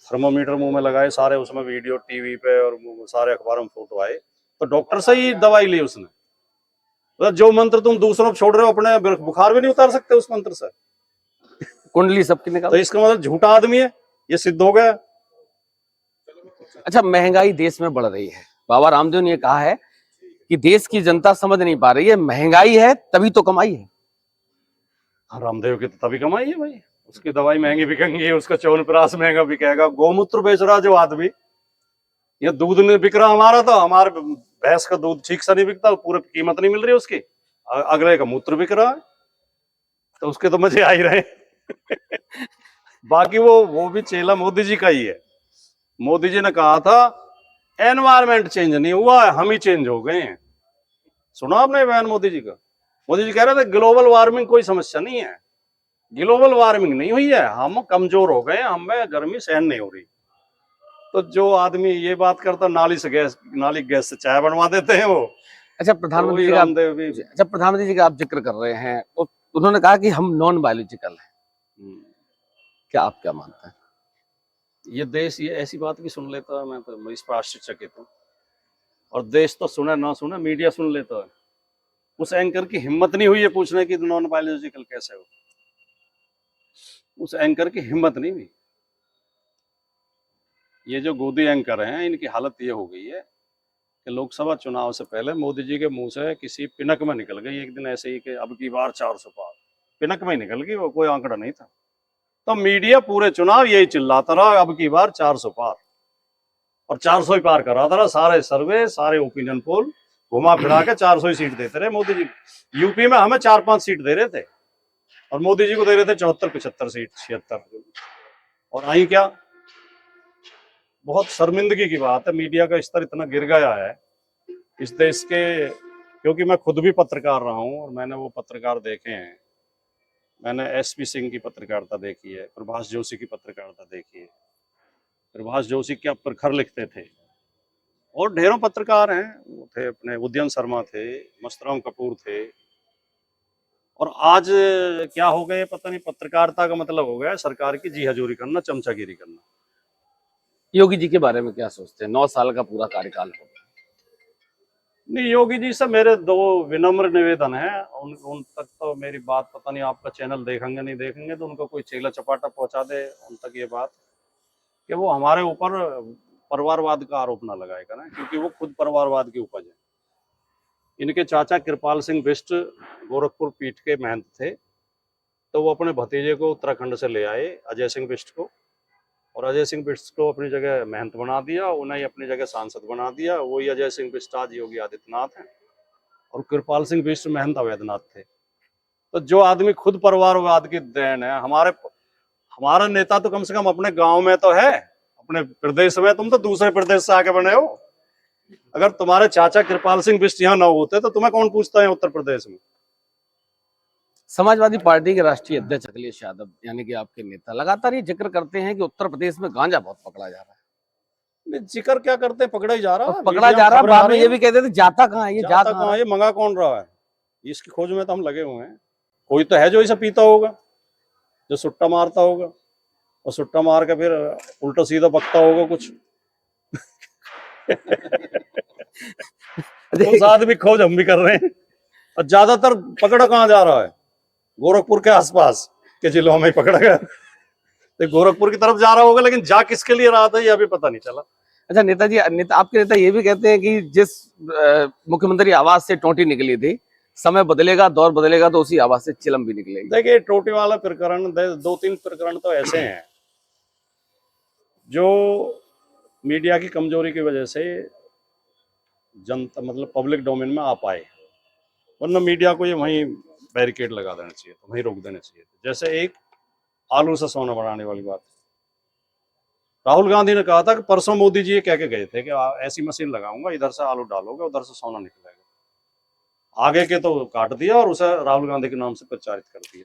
थर्मोमीटर मुंह में लगाए, सारे उसमें वीडियो टीवी पे और सारे अखबारों में फोटो आए, तो डॉक्टर से ही दवाई ली उसने। तो जो मंत्र तुम दूसरों पर छोड़ रहे हो, अपने बुखार भी नहीं उतार सकते उस मंत्र से। कुंडली सबकी निकाल। तो इसका मतलब झूठा आदमी है, ये सिद्ध हो गया। अच्छा, महंगाई देश में बढ़ रही है, बाबा रामदेव ने ये कहा है कि देश की जनता समझ नहीं पा रही है, महंगाई है तभी तो कमाई है। रामदेव की तो तभी कमाई है भाई, उसकी दवाई महंगी बिकेंगी, उसका च्यवनप्राश महंगा बिकेगा। गौमूत्र बेच रहा जो आदमी, ये दूध नहीं बिक रहा हमारा, तो हमारे भैंस का दूध ठीक से नहीं बिकता, पूरी कीमत नहीं मिल रही उसकी, अगले का मूत्र बिक रहा है, तो उसके तो मजे आ ही रहे। बाकी वो भी चेला मोदी जी का ही है। मोदी जी ने कहा था एनवायरमेंट चेंज नहीं हुआ है, हम ही चेंज हो गए हैं। सुना आपने बयान मोदी जी का? मोदी जी कह रहे थे ग्लोबल वार्मिंग कोई समस्या नहीं है, ग्लोबल वार्मिंग नहीं हुई है, हम कमजोर हो गए, हमें गर्मी सहन नहीं हो रही। तो जो आदमी ये बात करता, नाली गैस से चाय बनवा देते हैं वो। अच्छा, प्रधानमंत्री जी का अच्छा, प्रधानमंत्री जी का आप जिक्र कर रहे हैं, उन्होंने कहा कि हम नॉन बायोलॉजिकल हैं। क्या आप क्या मानते हैं? ये देश ये ऐसी बात भी सुन लेता है, मैं तो इस पर आश्चर्यचकित हूँ। और देश तो सुने ना सुने, मीडिया सुन लेता है। उस एंकर की हिम्मत नहीं हुई है पूछने की नॉन बायोलॉजिकल कैसे हो, उस एंकर की हिम्मत नहीं हुई। ये जो गोदी एंकर हैं, इनकी हालत ये हो गई है कि लोकसभा चुनाव से पहले मोदी जी के मुंह से किसी पिनक में निकल गई एक दिन ऐसे ही कि अब की बार 400 पार, पिनक में ही निकल गई, वो कोई आंकड़ा नहीं था। तो मीडिया पूरे चुनाव यही चिल्लाता रहा अब की बार 400 पार, और 400 ही पार कराता रहा। सारे सर्वे, सारे ओपिनियन पोल घुमा फिरा के 400 ही सीट देते रहे मोदी जी। यूपी में हमें 4-5 सीट दे रहे थे और मोदी जी को दे रहे थे 74-75 सीट, 76। और आई क्या, बहुत शर्मिंदगी की बात है, मीडिया का स्तर इतना गिर गया है इस देश के। क्योंकि मैं खुद भी पत्रकार रहा हूं और मैंने वो पत्रकार देखे हैं, मैंने एसपी सिंह की पत्रकारिता देखी है, प्रभाष जोशी की पत्रकारिता देखी है। प्रभाष जोशी क्या प्रखर लिखते थे, और ढेरों पत्रकार हैं, वो थे अपने उदयन शर्मा थे, मस्तराम कपूर थे। और आज क्या हो गए पता नहीं, पत्रकारिता का मतलब हो गया सरकार की जी हजूरी करना, चमचागिरी करना। योगी जी के बारे में क्या सोचते हैं? 9 साल का पूरा कार्यकाल हो गया। नहीं, योगी जी से मेरे दो विनम्र निवेदन है। उन उन तक तो मेरी बात, पता नहीं आपका चैनल देखेंगे नहीं देखेंगे, तो उनको कोई चेला चपाटा पहुंचा दे उन तक ये बात, कि वो हमारे ऊपर परिवारवाद का आरोप ना लगाएगा ना, क्योंकि वो खुद परिवारवाद की उपज है। इनके चाचा कृपाल सिंह बिष्ट गोरखपुर पीठ के महंत थे, तो वो अपने भतीजे को उत्तराखंड से ले आए, अजय सिंह बिष्ट को, और अजय सिंह बिष्ट को अपनी जगह महंत बना दिया, उन्हें ही अपनी जगह सांसद बना दिया। वही अजय सिंह बिष्ट आज योगी आदित्यनाथ हैं, और कृपाल सिंह बिष्ट महंत अवैधनाथ थे। तो जो आदमी खुद परिवारवाद की देन है, हमारा नेता तो कम से कम अपने गांव में तो है, अपने प्रदेश में। तुम तो दूसरे प्रदेश से आके बने हो। अगर तुम्हारे चाचा कृपाल सिंह बिष्ट यहाँ ना होते तो तुम्हें कौन पूछता है उत्तर प्रदेश में। समाजवादी पार्टी के राष्ट्रीय अध्यक्ष अखिलेश यादव यानी कि आपके नेता लगातार ये जिक्र करते हैं कि उत्तर प्रदेश में गांजा बहुत पकड़ा जा रहा है। जिक्र क्या करते हैं, पकड़ा ही जा रहा है, पकड़ा जा रहा है, बाद में ये भी कहते थे जाता कहाँ है, ये जा जाता कहाँ है, ये मंगा कौन रहा है, इसकी खोज में तो हम लगे हुए हैं। कोई तो है जो इसे पीता होगा, जो सुट्टा मारता होगा, और सुट्टा मार के फिर उल्टा सीधा बकता होगा कुछ। उस आदमी खोज हम भी कर रहे हैं। और ज्यादातर पकड़ा कहाँ जा रहा है, गोरखपुर के आसपास के जिलों में पकड़ा गया। तो गोरखपुर की तरफ जा रहा होगा, लेकिन जा किसके लिए रहा था ये अभी पता नहीं चला। अच्छा नेताजी, आपके नेता ये भी कहते हैं कि जिस मुख्यमंत्री आवास से टोंटी निकली थी, समय बदलेगा, दौर बदलेगा तो उसी आवाज से चिलम भी निकलेगी। देखिए, टोटी वाला प्रकरण, दो तीन प्रकरण तो ऐसे हैं जो मीडिया की कमजोरी की वजह से जनता, मतलब पब्लिक डोमेन में आ पाए, वरना मीडिया को ये वहीं बैरिकेड लगा देना चाहिए, तो वहीं रोक देना चाहिए। जैसे एक आलू से सोना बनाने वाली बात, राहुल गांधी ने कहा था कि परसों मोदी जी ये कह के गए थे कि ऐसी मशीन लगाऊंगा, इधर से आलू डालोगे, उधर से सोना निकलेगा। आगे के तो काट दिया और उसे राहुल गांधी के नाम से प्रचारित कर दिया,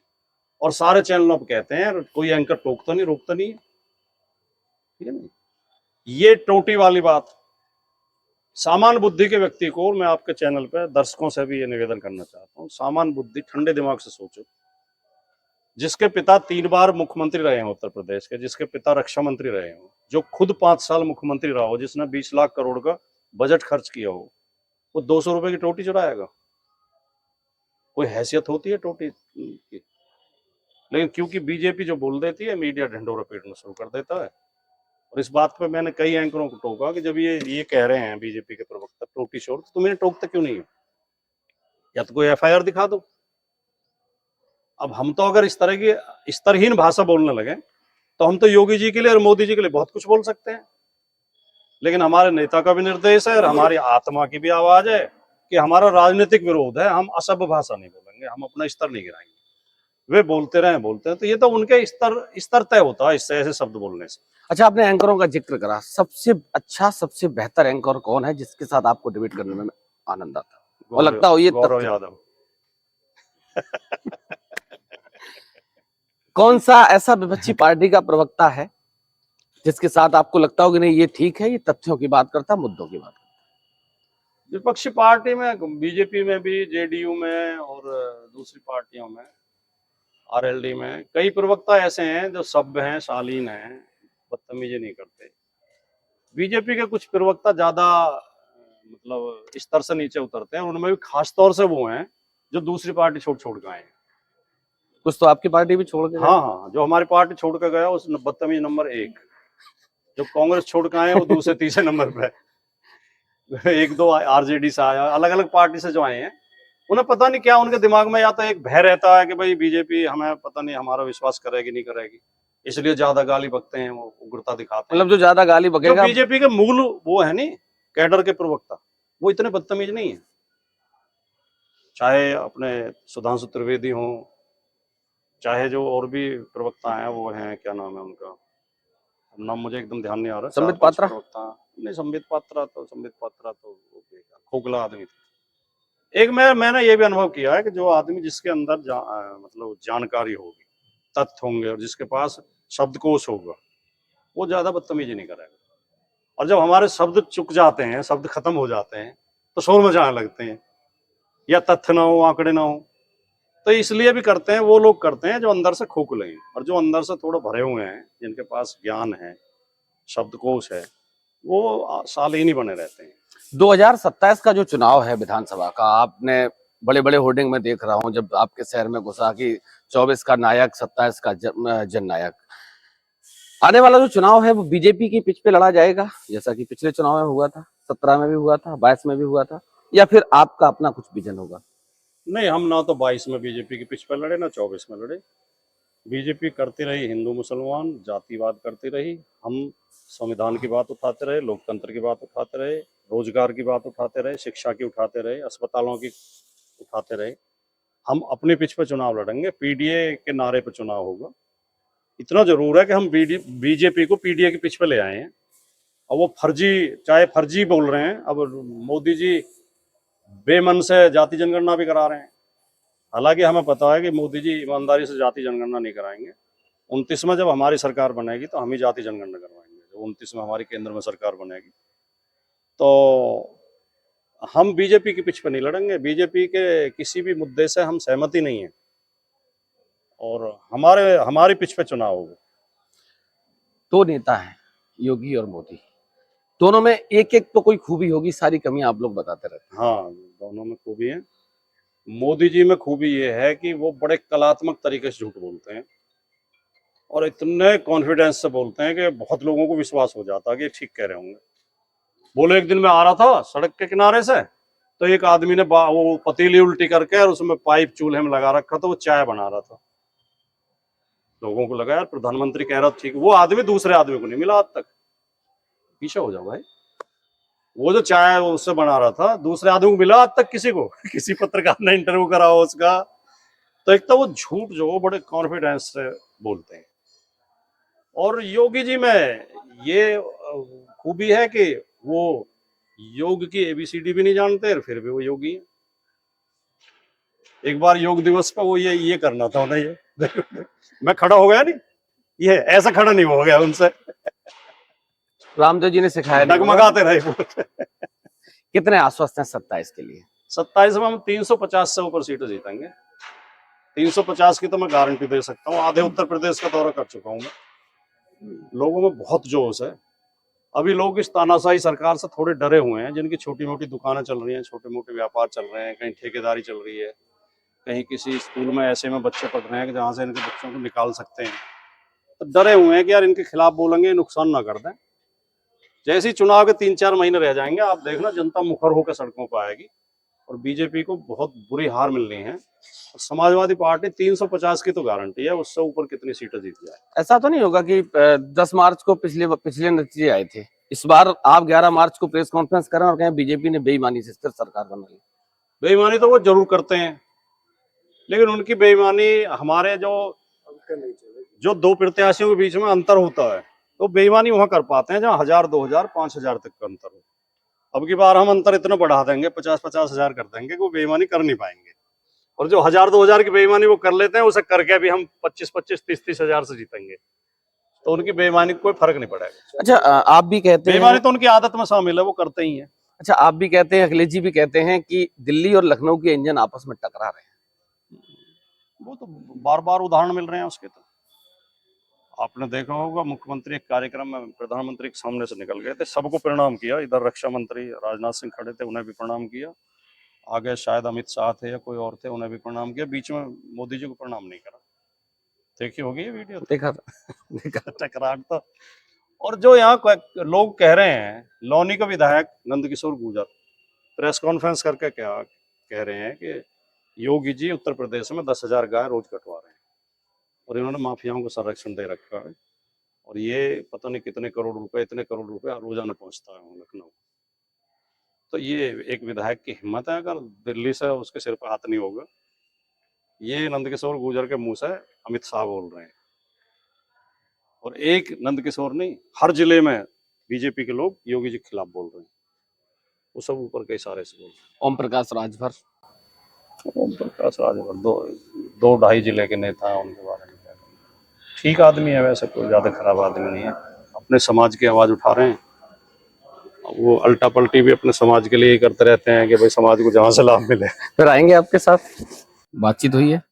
और सारे चैनलों पर कहते हैं, कोई एंकर टोकता नहीं, रोकता नहीं, ठीक है ना। ये टोटी वाली बात, सामान्य बुद्धि के व्यक्ति को, मैं आपके चैनल पे दर्शकों से भी ये निवेदन करना चाहता हूँ, सामान्य बुद्धि, ठंडे दिमाग से सोचो। जिसके पिता 3 बार मुख्यमंत्री रहे हैं उत्तर प्रदेश के, जिसके पिता रक्षा मंत्री रहे हो, जो खुद 5 साल मुख्यमंत्री रहा हो, जिसने 20 लाख करोड़ का बजट खर्च किया हो, वो 200 रुपए की टोटी चुराएगा? कोई हैसियत होती है टोटी की? लेकिन क्योंकि बीजेपी जो बोल देती है, मीडिया ढिंढोरा पीटना शुरू कर देता है। और इस बात पे मैंने कई एंकरों को टोका कि जब ये कह रहे हैं बीजेपी के प्रवक्ता टोटी शोर, तो तुम इन्हें टोकते क्यों नहीं हो? या तो कोई एफआईआर दिखा दो। अब हम तो अगर इस तरह की स्तरहीन भाषा बोलने लगे, तो हम तो योगी जी के लिए और मोदी जी के लिए बहुत कुछ बोल सकते हैं, लेकिन हमारे नेता का भी निर्देश है और हमारी आत्मा की भी आवाज है कि हमारा राजनीतिक विरोध है, हम असभ्य भाषा नहीं बोलेंगे, हम अपना स्तर नहीं गिराएंगे। वे बोलते हैं, तो ये तो उनके स्तर तय होता है इससे, ऐसे शब्द बोलने से। अच्छा, आपने एंकरों का जिक्र करा, सबसे अच्छा, सबसे बेहतर एंकर कौन है जिसके साथ आपको डिबेट करने में आनंद आता और लगता हो ये गौरव यादव। कौन सा ऐसा विपक्षी पार्टी का प्रवक्ता है जिसके साथ आपको लगता हो कि नहीं ये ठीक है, ये तथ्यों की बात करता, मुद्दों की बात करता? विपक्षी पार्टी में, बीजेपी में भी, जेडीयू में और दूसरी पार्टियों में, आरएलडी में, कई प्रवक्ता ऐसे हैं जो सभ्य हैं, शालीन हैं, बदतमीजी नहीं करते। बीजेपी के कुछ प्रवक्ता ज्यादा मतलब स्तर से नीचे उतरते हैं, उनमें भी खास तौर से वो हैं जो दूसरी पार्टी छोड़ के आए हैं। कुछ तो आपकी पार्टी भी छोड़ के? हाँ, जो हमारी पार्टी छोड़ के गया उस बदतमीज नंबर 1। जो कांग्रेस छोड़ के आए वो दूसरे तीसरे नंबर पे। 1-2 आरजेडी से आया, अलग अलग पार्टी से जो आए हैं, उन्हें पता नहीं क्या उनके दिमाग में, या तो एक भय रहता है कि भाई बीजेपी हमें पता नहीं हमारा विश्वास करेगी नहीं करेगी, इसलिए ज्यादा गाली बकते हैं, वो उग्रता दिखाते हैं। मतलब जो ज्यादा गाली बकेगा, बीजेपी के मूल वो है नहीं, कैडर के प्रवक्ता, वो इतने बदतमीज नहीं है। चाहे अपने सुधांशु त्रिवेदी हो, चाहे जो और भी प्रवक्ता हैं, वो हैं, क्या नाम है उनका, नाम मुझे एकदम ध्यान नहीं आ रहा। संबित पात्रा? नहीं, संबित पात्रा तो खोखला आदमी था। एक मैंने ये भी अनुभव किया है कि जो आदमी जिसके अंदर मतलब जानकारी होगी, तथ्य होंगे, और जिसके पास शब्दकोश होगा, वो ज्यादा बदतमीजी नहीं करेगा। और जब हमारे शब्द चुक जाते हैं, शब्द खत्म हो जाते हैं, तो शोर मचाने लगते हैं, या तथ्य ना हो, आंकड़े ना हो। तो इसलिए भी करते हैं, वो लोग करते हैं जो अंदर से खोखले हैं, और जो अंदर से थोड़ा भरे हुए हैं, जिनके पास ज्ञान है, शब्दकोश है, वो शालीन ही बने रहते हैं। 2027 का जो चुनाव है विधानसभा का, आपने बड़े बड़े होर्डिंग में देख रहा हूं जब आपके शहर में घुसा कि 24 का नायक, 27 का जननायक। आने वाला जो चुनाव है वो बीजेपी की पिच पे लड़ा जाएगा, जैसा कि पिछले चुनाव में हुआ था, 17 में भी हुआ था, 22 में भी हुआ था, या फिर आपका अपना कुछ विजन होगा? नहीं, हम ना तो 22 में बीजेपी की पिच पर लड़े, ना 24 में लड़े। बीजेपी करती रही हिंदू मुसलमान जातिवाद करती रही। हम संविधान की बात उठाते रहे, लोकतंत्र की बात उठाते रहे, रोजगार की बात उठाते रहे, शिक्षा की उठाते रहे, अस्पतालों की उठाते रहे। हम अपनी पिच पे चुनाव लड़ेंगे, पीडीए के नारे पे चुनाव होगा। इतना जरूर है कि हम बीजेपी को पीडीए की पिच पे ले आए हैं। अब वो फर्जी, चाहे फर्जी बोल रहे हैं, अब मोदी जी बेमन से जाति जनगणना भी करा रहे हैं। हालांकि हमें पता है कि मोदी जी ईमानदारी से जाति जनगणना नहीं कराएंगे। 29 में जब हमारी सरकार बनेगी तो हम ही जाति जनगणना करवाएंगे। जब 29 में हमारी केंद्र में सरकार बनेगी तो हम बीजेपी की पिच पर नहीं लड़ेंगे। बीजेपी के किसी भी मुद्दे से हम सहमति नहीं है और हमारी पिच पे चुनाव होगा। दो नेता हैं, योगी और मोदी, दोनों में एक एक तो कोई खूबी होगी, सारी कमियां आप लोग बताते रहते हाँ, दोनों में खूबी है। मोदी जी में खूबी ये है कि वो बड़े कलात्मक तरीके से झूठ बोलते हैं और इतने कॉन्फिडेंस से बोलते हैं कि बहुत लोगों को विश्वास हो जाता है कि ठीक कह रहे होंगे। बोले एक दिन मैं आ रहा था सड़क के किनारे से, तो एक आदमी ने वो पतीली उल्टी करके और उसमें पाइप चूल्हे में लगा रखा था, वो चाय बना रहा था। लोगों को लगा यार प्रधानमंत्री कह रहा था ठीक, वो आदमी दूसरे आदमी को नहीं मिला आज तक। पीछे हो जाओ भाई। वो जो चाय उससे बना रहा था दूसरे आदमी को मिला आज तक किसी को? किसी पत्रकार ने इंटरव्यू करा हो उसका? तो एक तो वो झूठ जो बड़े कॉन्फिडेंस से बोलते हैं। और योगी जी में ये खूबी है कि वो योग की एबीसीडी भी नहीं जानते और फिर भी वो योगी है। एक बार योग दिवस पर वो ये करना था उन्हें, ये मैं खड़ा हो गया नहीं, ये ऐसा खड़ा नहीं हो गया उनसे, रामदेव जी ने सिखाया नहीं होगा। डगमगाते रहे। कितने आश्वस्त हैं 27 के लिए? 27 में हम 350 से ऊपर सीटें जीतेंगे। 350 की तो मैं गारंटी दे सकता हूँ। आधे उत्तर प्रदेश का दौरा कर चुका हूँ मैं। लोगों में बहुत जोश है। अभी लोग इस तानाशाही सरकार से थोड़े डरे हुए हैं, जिनकी छोटी मोटी दुकानें चल रही हैं, छोटे मोटे व्यापार चल रहे हैं, कहीं ठेकेदारी चल रही है, कहीं किसी स्कूल में ऐसे में बच्चे पढ़ रहे हैं कि जहाँ से इनके बच्चों को निकाल सकते हैं, तो डरे हुए हैं कि यार इनके खिलाफ बोलेंगे नुकसान ना कर दें। जैसे ही चुनाव के 3-4 महीने रह जाएंगे, आप देखना जनता मुखर होकर सड़कों पर आएगी और बीजेपी को बहुत बुरी हार मिलनी है। और समाजवादी पार्टी 350 की तो गारंटी है, उससे ऊपर कितनी सीटें जीत जाए। ऐसा तो नहीं होगा कि 10 मार्च को पिछले नतीजे आए थे, इस बार आप 11 मार्च को प्रेस कॉन्फ्रेंस करें और कहें बीजेपी ने बेईमानी से स्थिर सरकार बनाई? बेईमानी तो वो जरूर करते हैं, लेकिन उनकी बेईमानी हमारे जो दो प्रत्याशियों के बीच में अंतर होता है, तो बेईमानी वहां कर पाते हैं जहां 1000, 2000, 5000 तक का अंतर हो। अब की बार हम अंतर इतना बढ़ा देंगे, 50-50 हजार कर देंगे कि वो बेईमानी कर नहीं पाएंगे। और जो 1000, 2000 की बेईमानी वो कर लेते हैं, उसे करके भी हम 25-25, 30-30 हजार से जीतेंगे। तो उनकी बेईमानी कोई फर्क नहीं पड़ेगा। अच्छा, आप भी कहते हैं, बेईमानी तो उनकी आदत में शामिल है, वो करते ही है। अच्छा आप भी कहते हैं, अखिलेश जी भी कहते हैं कि दिल्ली और लखनऊ के इंजन आपस में टकरा रहे हैं। वो तो बार बार उदाहरण मिल रहे हैं उसके। तो आपने देखा होगा मुख्यमंत्री एक कार्यक्रम में प्रधानमंत्री के सामने से निकल गए थे, सबको प्रणाम किया। इधर रक्षा मंत्री राजनाथ सिंह खड़े थे, उन्हें भी प्रणाम किया। आगे शायद अमित शाह थे या कोई और थे, उन्हें भी प्रणाम किया। बीच में मोदी जी को प्रणाम नहीं करा। देखी होगी ये वीडियो? देखा था, देखा। टकराट तो। और जो यहाँ लोग कह रहे हैं, लौनी का विधायक नंदकिशोर गुर्जर प्रेस कॉन्फ्रेंस करके क्या कह रहे हैं कि योगी जी उत्तर प्रदेश में 10,000 गाय रोज कटवा रहे हैं और इन्होंने माफियाओं को संरक्षण दे रखा है और ये पता नहीं कितने करोड़ रुपए, इतने करोड़ रुपए रोजाना पहुंचता है लखनऊ। तो ये एक विधायक की हिम्मत है, अगर दिल्ली से उसके सिर पर हाथ नहीं होगा। ये नंदकिशोर गुर्जर के मुंह से अमित शाह बोल रहे हैं और एक नंदकिशोर नहीं, हर जिले में बीजेपी के लोग योगी जी के खिलाफ बोल रहे हैं। वो सब ऊपर के इशारे से बोल रहे हैं। ओम प्रकाश राजभर, ओम प्रकाश राजभर 2-2.5 जिले के नेता हैं, उनके बारे में ठीक आदमी है, वैसे कोई ज्यादा खराब आदमी नहीं है। अपने समाज की आवाज उठा रहे हैं। वो अल्टा पलटी भी अपने समाज के लिए ही करते रहते हैं कि भाई समाज को जहां से लाभ मिले। फिर आएंगे आपके साथ, बातचीत हुई है?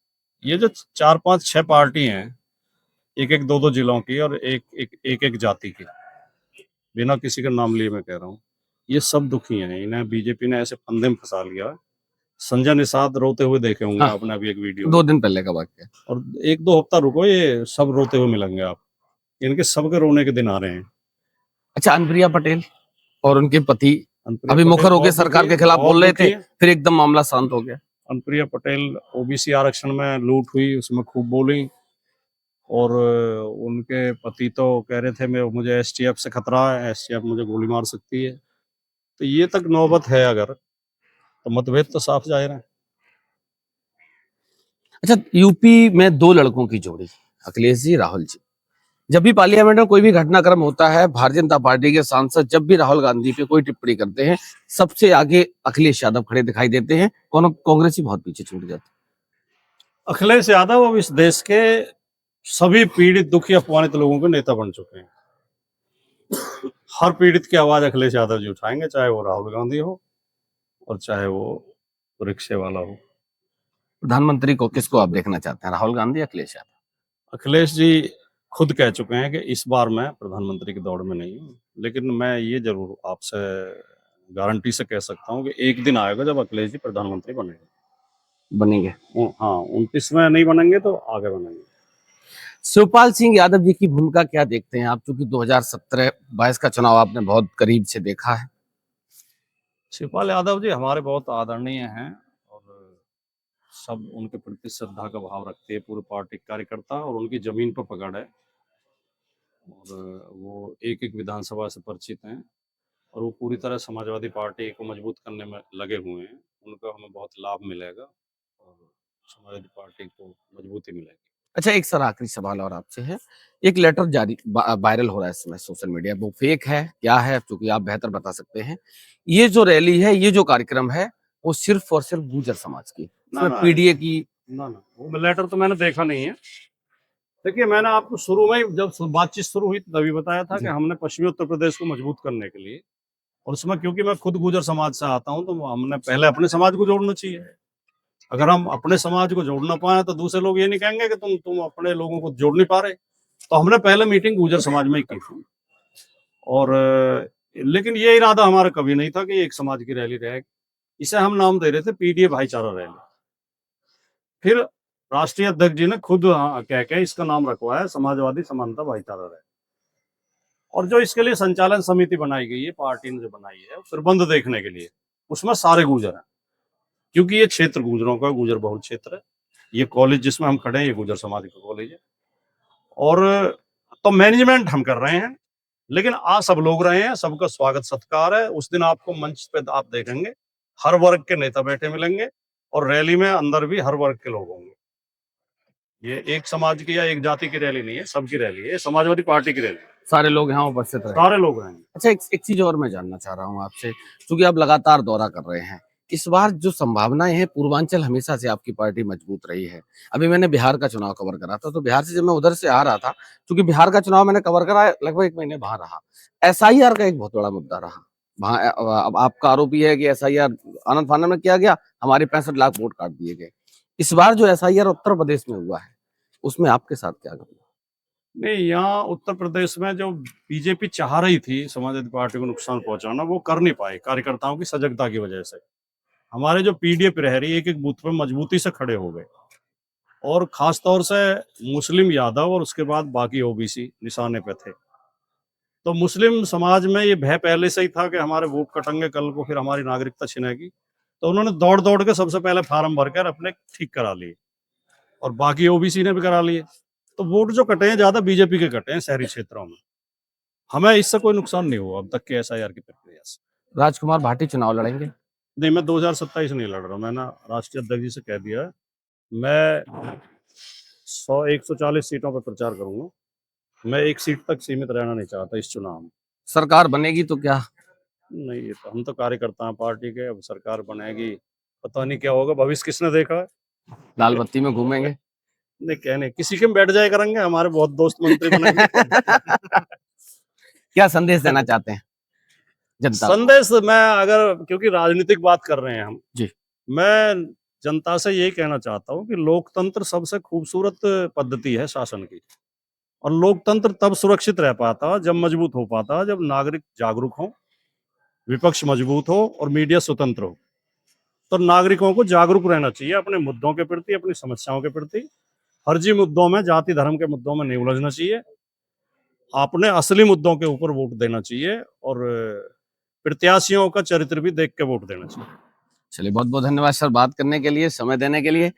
ये जो 4-5-6 पार्टी हैं, एक 2-2 जिलों की और एक जाति की, बिना किसी का नाम लिए मैं कह रहा हूँ, ये सब दुखी हैं। इन्हें बीजेपी ने ऐसे फंदे में फंसा लिया है। संजय निषाद रोते हुए देखे होंगे हाँ, आपने अभी एक वीडियो 2 में। दिन पहले का वाक्य। और 1-2 हफ्ता रुको, ये सब रोते हुए मिलेंगे आप। इनके सबके रोने के दिन आ रहे हैं। अच्छा, अनुप्रिया पटेल और उनके पति अनुप्रिया अभी पटेल मुखर होकर बहुत सरकार दुखी के है, खिलाफ बहुत बोल रहे दुखी थे, है। फिर एकदम मामला शांत हो गया। अनुप्रिया पटेल ओबीसी आरक्षण में लूट हुई, उसमें खूब बोली। और उनके पति तो कह रहे थे मैं मुझे एसटीएफ से खतरा है, एसटीएफ मुझे गोली मार सकती है। तो ये तक नौबत है अगर, तो मतभेद तो साफ जाहिर है। अच्छा, यूपी में 2 लड़कों की जोड़ी, अखिलेश जी, राहुल जी। जब भी पार्लियामेंट में कोई भी घटनाक्रम होता है, भारतीय जनता पार्टी के सांसद जब भी राहुल गांधी पे कोई टिप्पणी करते हैं, सबसे आगे अखिलेश यादव खड़े दिखाई देते हैं, कांग्रेसी बहुत पीछे छूट जाती अखिलेश यादव अब इस देश के सभी पीड़ित, दुखी, अपमानित लोगों के नेता बन चुके हैं। हर पीड़ित की आवाज अखिलेश यादव जी उठाएंगे, चाहे वो राहुल गांधी हो और चाहे वो रिक्शे वाला हो। है। प्रधानमंत्री को किसको आप देखना चाहते हैं, राहुल गांधी या अखिलेश यादव? अखिलेश जी खुद कह चुके हैं कि इस बार मैं प्रधानमंत्री की दौड़ में नहीं हूँ, लेकिन मैं ये जरूर आपसे गारंटी से कह सकता हूँ कि एक दिन आएगा जब अखिलेश जी प्रधानमंत्री बनेंगे। बनेंगे। हाँ, 29 में नहीं बनेंगे तो आगे बनेंगे। शिवपाल सिंह यादव जी की भूमिका क्या देखते हैं आप, चूंकि 2017-22 का चुनाव आपने बहुत करीब से देखा है? शिवपाल यादव जी हमारे बहुत आदरणीय हैं और सब उनके प्रति श्रद्धा का भाव रखते हैं, पूरे पार्टी कार्यकर्ता, और उनकी जमीन पर पकड़ है। और वो एक एक विधानसभा से परिचित हैं और वो पूरी तरह समाजवादी पार्टी को मजबूत करने में लगे हुए हैं। उनका हमें बहुत लाभ मिलेगा और समाजवादी पार्टी को मजबूती मिलेगी। अच्छा, एक सर आखिरी सवाल और आपसे है। एक लेटर जारी वायरल हो रहा है इस समय सोशल मीडिया, वो फेक है क्या है, क्योंकि आप बेहतर बता सकते हैं। ये जो रैली है, ये जो कार्यक्रम है, वो सिर्फ और सिर्फ गुर्जर समाज की, ना इसमें ना पीडीए की। ना ना वो लेटर तो मैंने देखा नहीं है। देखिए, मैंने आपको शुरू में ही जब बातचीत शुरू हुई तभी बताया था कि हमने पश्चिमी उत्तर प्रदेश को मजबूत करने के लिए, और उसमें क्योंकि मैं खुद गुर्जर समाज से आता हूं, तो हमने पहले अपने समाज को जोड़ना चाहिए। अगर हम अपने समाज को जोड़ ना पाए तो दूसरे लोग ये नहीं कहेंगे कि तुम अपने लोगों को जोड़ नहीं पा रहे। तो हमने पहले मीटिंग गुर्जर समाज में ही की थी। और लेकिन ये इरादा हमारा कभी नहीं था कि एक समाज की रैली रहेगी। इसे हम नाम दे रहे थे पीडीए भाईचारा रैली। फिर राष्ट्रीय अध्यक्ष जी ने खुद कह के इसका नाम रखवाया समाजवादी समानता भाईचारा रैली। और जो इसके लिए संचालन समिति बनाई गई है, पार्टी ने जो बनाई है प्रबंध देखने के लिए, उसमें सारे गुर्जर हैं, क्योंकि ये क्षेत्र गुर्जरों का, गुर्जर बहुल क्षेत्र है। ये कॉलेज जिसमें हम खड़े हैं, ये गुर्जर समाज का कॉलेज है। और तो मैनेजमेंट हम कर रहे हैं, लेकिन आ सब लोग रहे हैं, सबका स्वागत सत्कार है। उस दिन आपको मंच पे आप देखेंगे हर वर्ग के नेता बैठे मिलेंगे, और रैली में अंदर भी हर वर्ग के लोग होंगे। ये एक समाज की या एक जाति की रैली नहीं है, सबकी रैली है, समाजवादी पार्टी की रैली। सारे लोग यहाँ उपस्थित रहे। सारे लोग रहेंगे। अच्छा, एक चीज और मैं जानना चाह रहा हूँ आपसे, क्योंकि आप लगातार दौरा कर रहे हैं, इस बार जो संभावनाएं हैं, पूर्वांचल हमेशा से आपकी पार्टी मजबूत रही है। अभी मैंने बिहार का चुनाव कवर करा था, तो बिहार से जब मैं उधर से आ रहा था, क्योंकि बिहार का चुनाव मैंने कवर करा लगभग 1 महीने वहां रहा, एसआईआर का एक बहुत बड़ा मुद्दा रहा वहां। अब आपका आरोप यह है कि एसआईआर आनंद फानन में किया गया, हमारे 65 लाख वोट काट दिए गए। इस बार जो एसआईआर उत्तर प्रदेश में हुआ है, उसमें आपके साथ क्या घटना? नहीं, यहाँ उत्तर प्रदेश में जो बीजेपी चाह रही थी समाजवादी पार्टी को नुकसान पहुंचाना, वो कर नहीं पाई कार्यकर्ताओं की सजगता की वजह से। हमारे जो पीडीए प्रहरी एक एक बूथ पे मजबूती से खड़े हो गए, और खास तौर से मुस्लिम यादव और उसके बाद बाकी ओबीसी निशाने पे थे। तो मुस्लिम समाज में ये भय पहले से ही था कि हमारे वोट कटेंगे कल को, फिर हमारी नागरिकता छिनेगी। तो उन्होंने दौड़ दौड़ के सबसे पहले फार्म भरकर अपने ठीक करा लिए, और बाकी ओबीसी ने भी करा लिए। तो वोट जो कटे हैं ज्यादा बीजेपी के कटे हैं शहरी क्षेत्रों में। हमें इससे कोई नुकसान नहीं हुआ अब तक के एसआईआर की प्रक्रिया से। राजकुमार भाटी चुनाव लड़ेंगे? नहीं, मैं 2027 नहीं लड़ रहा हूँ। मैंने राष्ट्रीय अध्यक्ष जी से कह दिया है, मैं 140 सीटों पर प्रचार करूंगा। मैं एक सीट तक सीमित रहना नहीं चाहता इस चुनाव में। सरकार बनेगी तो क्या? नहीं, ये तो हम तो कार्यकर्ता हैं पार्टी के। अब सरकार बनेगी, पता नहीं क्या होगा, भविष्य किसने देखा है। लाल बत्ती में घूमेंगे? नहीं, कहने किसी के में बैठ जाया करेंगे, हमारे बहुत दोस्त मंत्री बनेंगे। क्या संदेश देना चाहते हैं जनता को? संदेश मैं, अगर क्योंकि राजनीतिक बात कर रहे हैं हम जी। मैं जनता से यही कहना चाहता हूँ कि लोकतंत्र सबसे खूबसूरत पद्धति है शासन की, और लोकतंत्र तब सुरक्षित रह पाता, जब मजबूत हो पाता, जब नागरिक जागरूक हों विपक्ष मजबूत हो और मीडिया स्वतंत्र हो। तो नागरिकों को जागरूक रहना चाहिए अपने मुद्दों के प्रति, अपनी समस्याओं के प्रति। फर्जी मुद्दों में, जाति धर्म के मुद्दों में नहीं उलझना चाहिए। अपने असली मुद्दों के ऊपर वोट देना चाहिए और प्रत्याशियों का चरित्र भी देख के वोट देना चाहिए। चलिए, बहुत बहुत धन्यवाद सर बात करने के लिए, समय देने के लिए।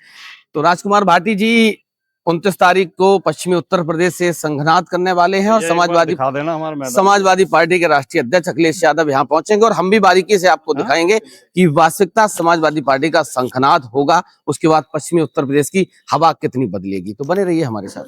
तो राजकुमार भाटी जी 29 तारीख को पश्चिमी उत्तर प्रदेश से संघनाद करने वाले हैं और ये एक बार दिखा देना हमारे मैदान। समाजवादी पार्टी के राष्ट्रीय अध्यक्ष अखिलेश यादव यहाँ पहुंचेंगे और हम भी बारीकी से आपको दिखाएंगे कि वास्तविकता समाजवादी पार्टी का संघनाद होगा, उसके बाद पश्चिमी उत्तर प्रदेश की हवा कितनी बदलेगी। तो बने रहिए हमारे साथ।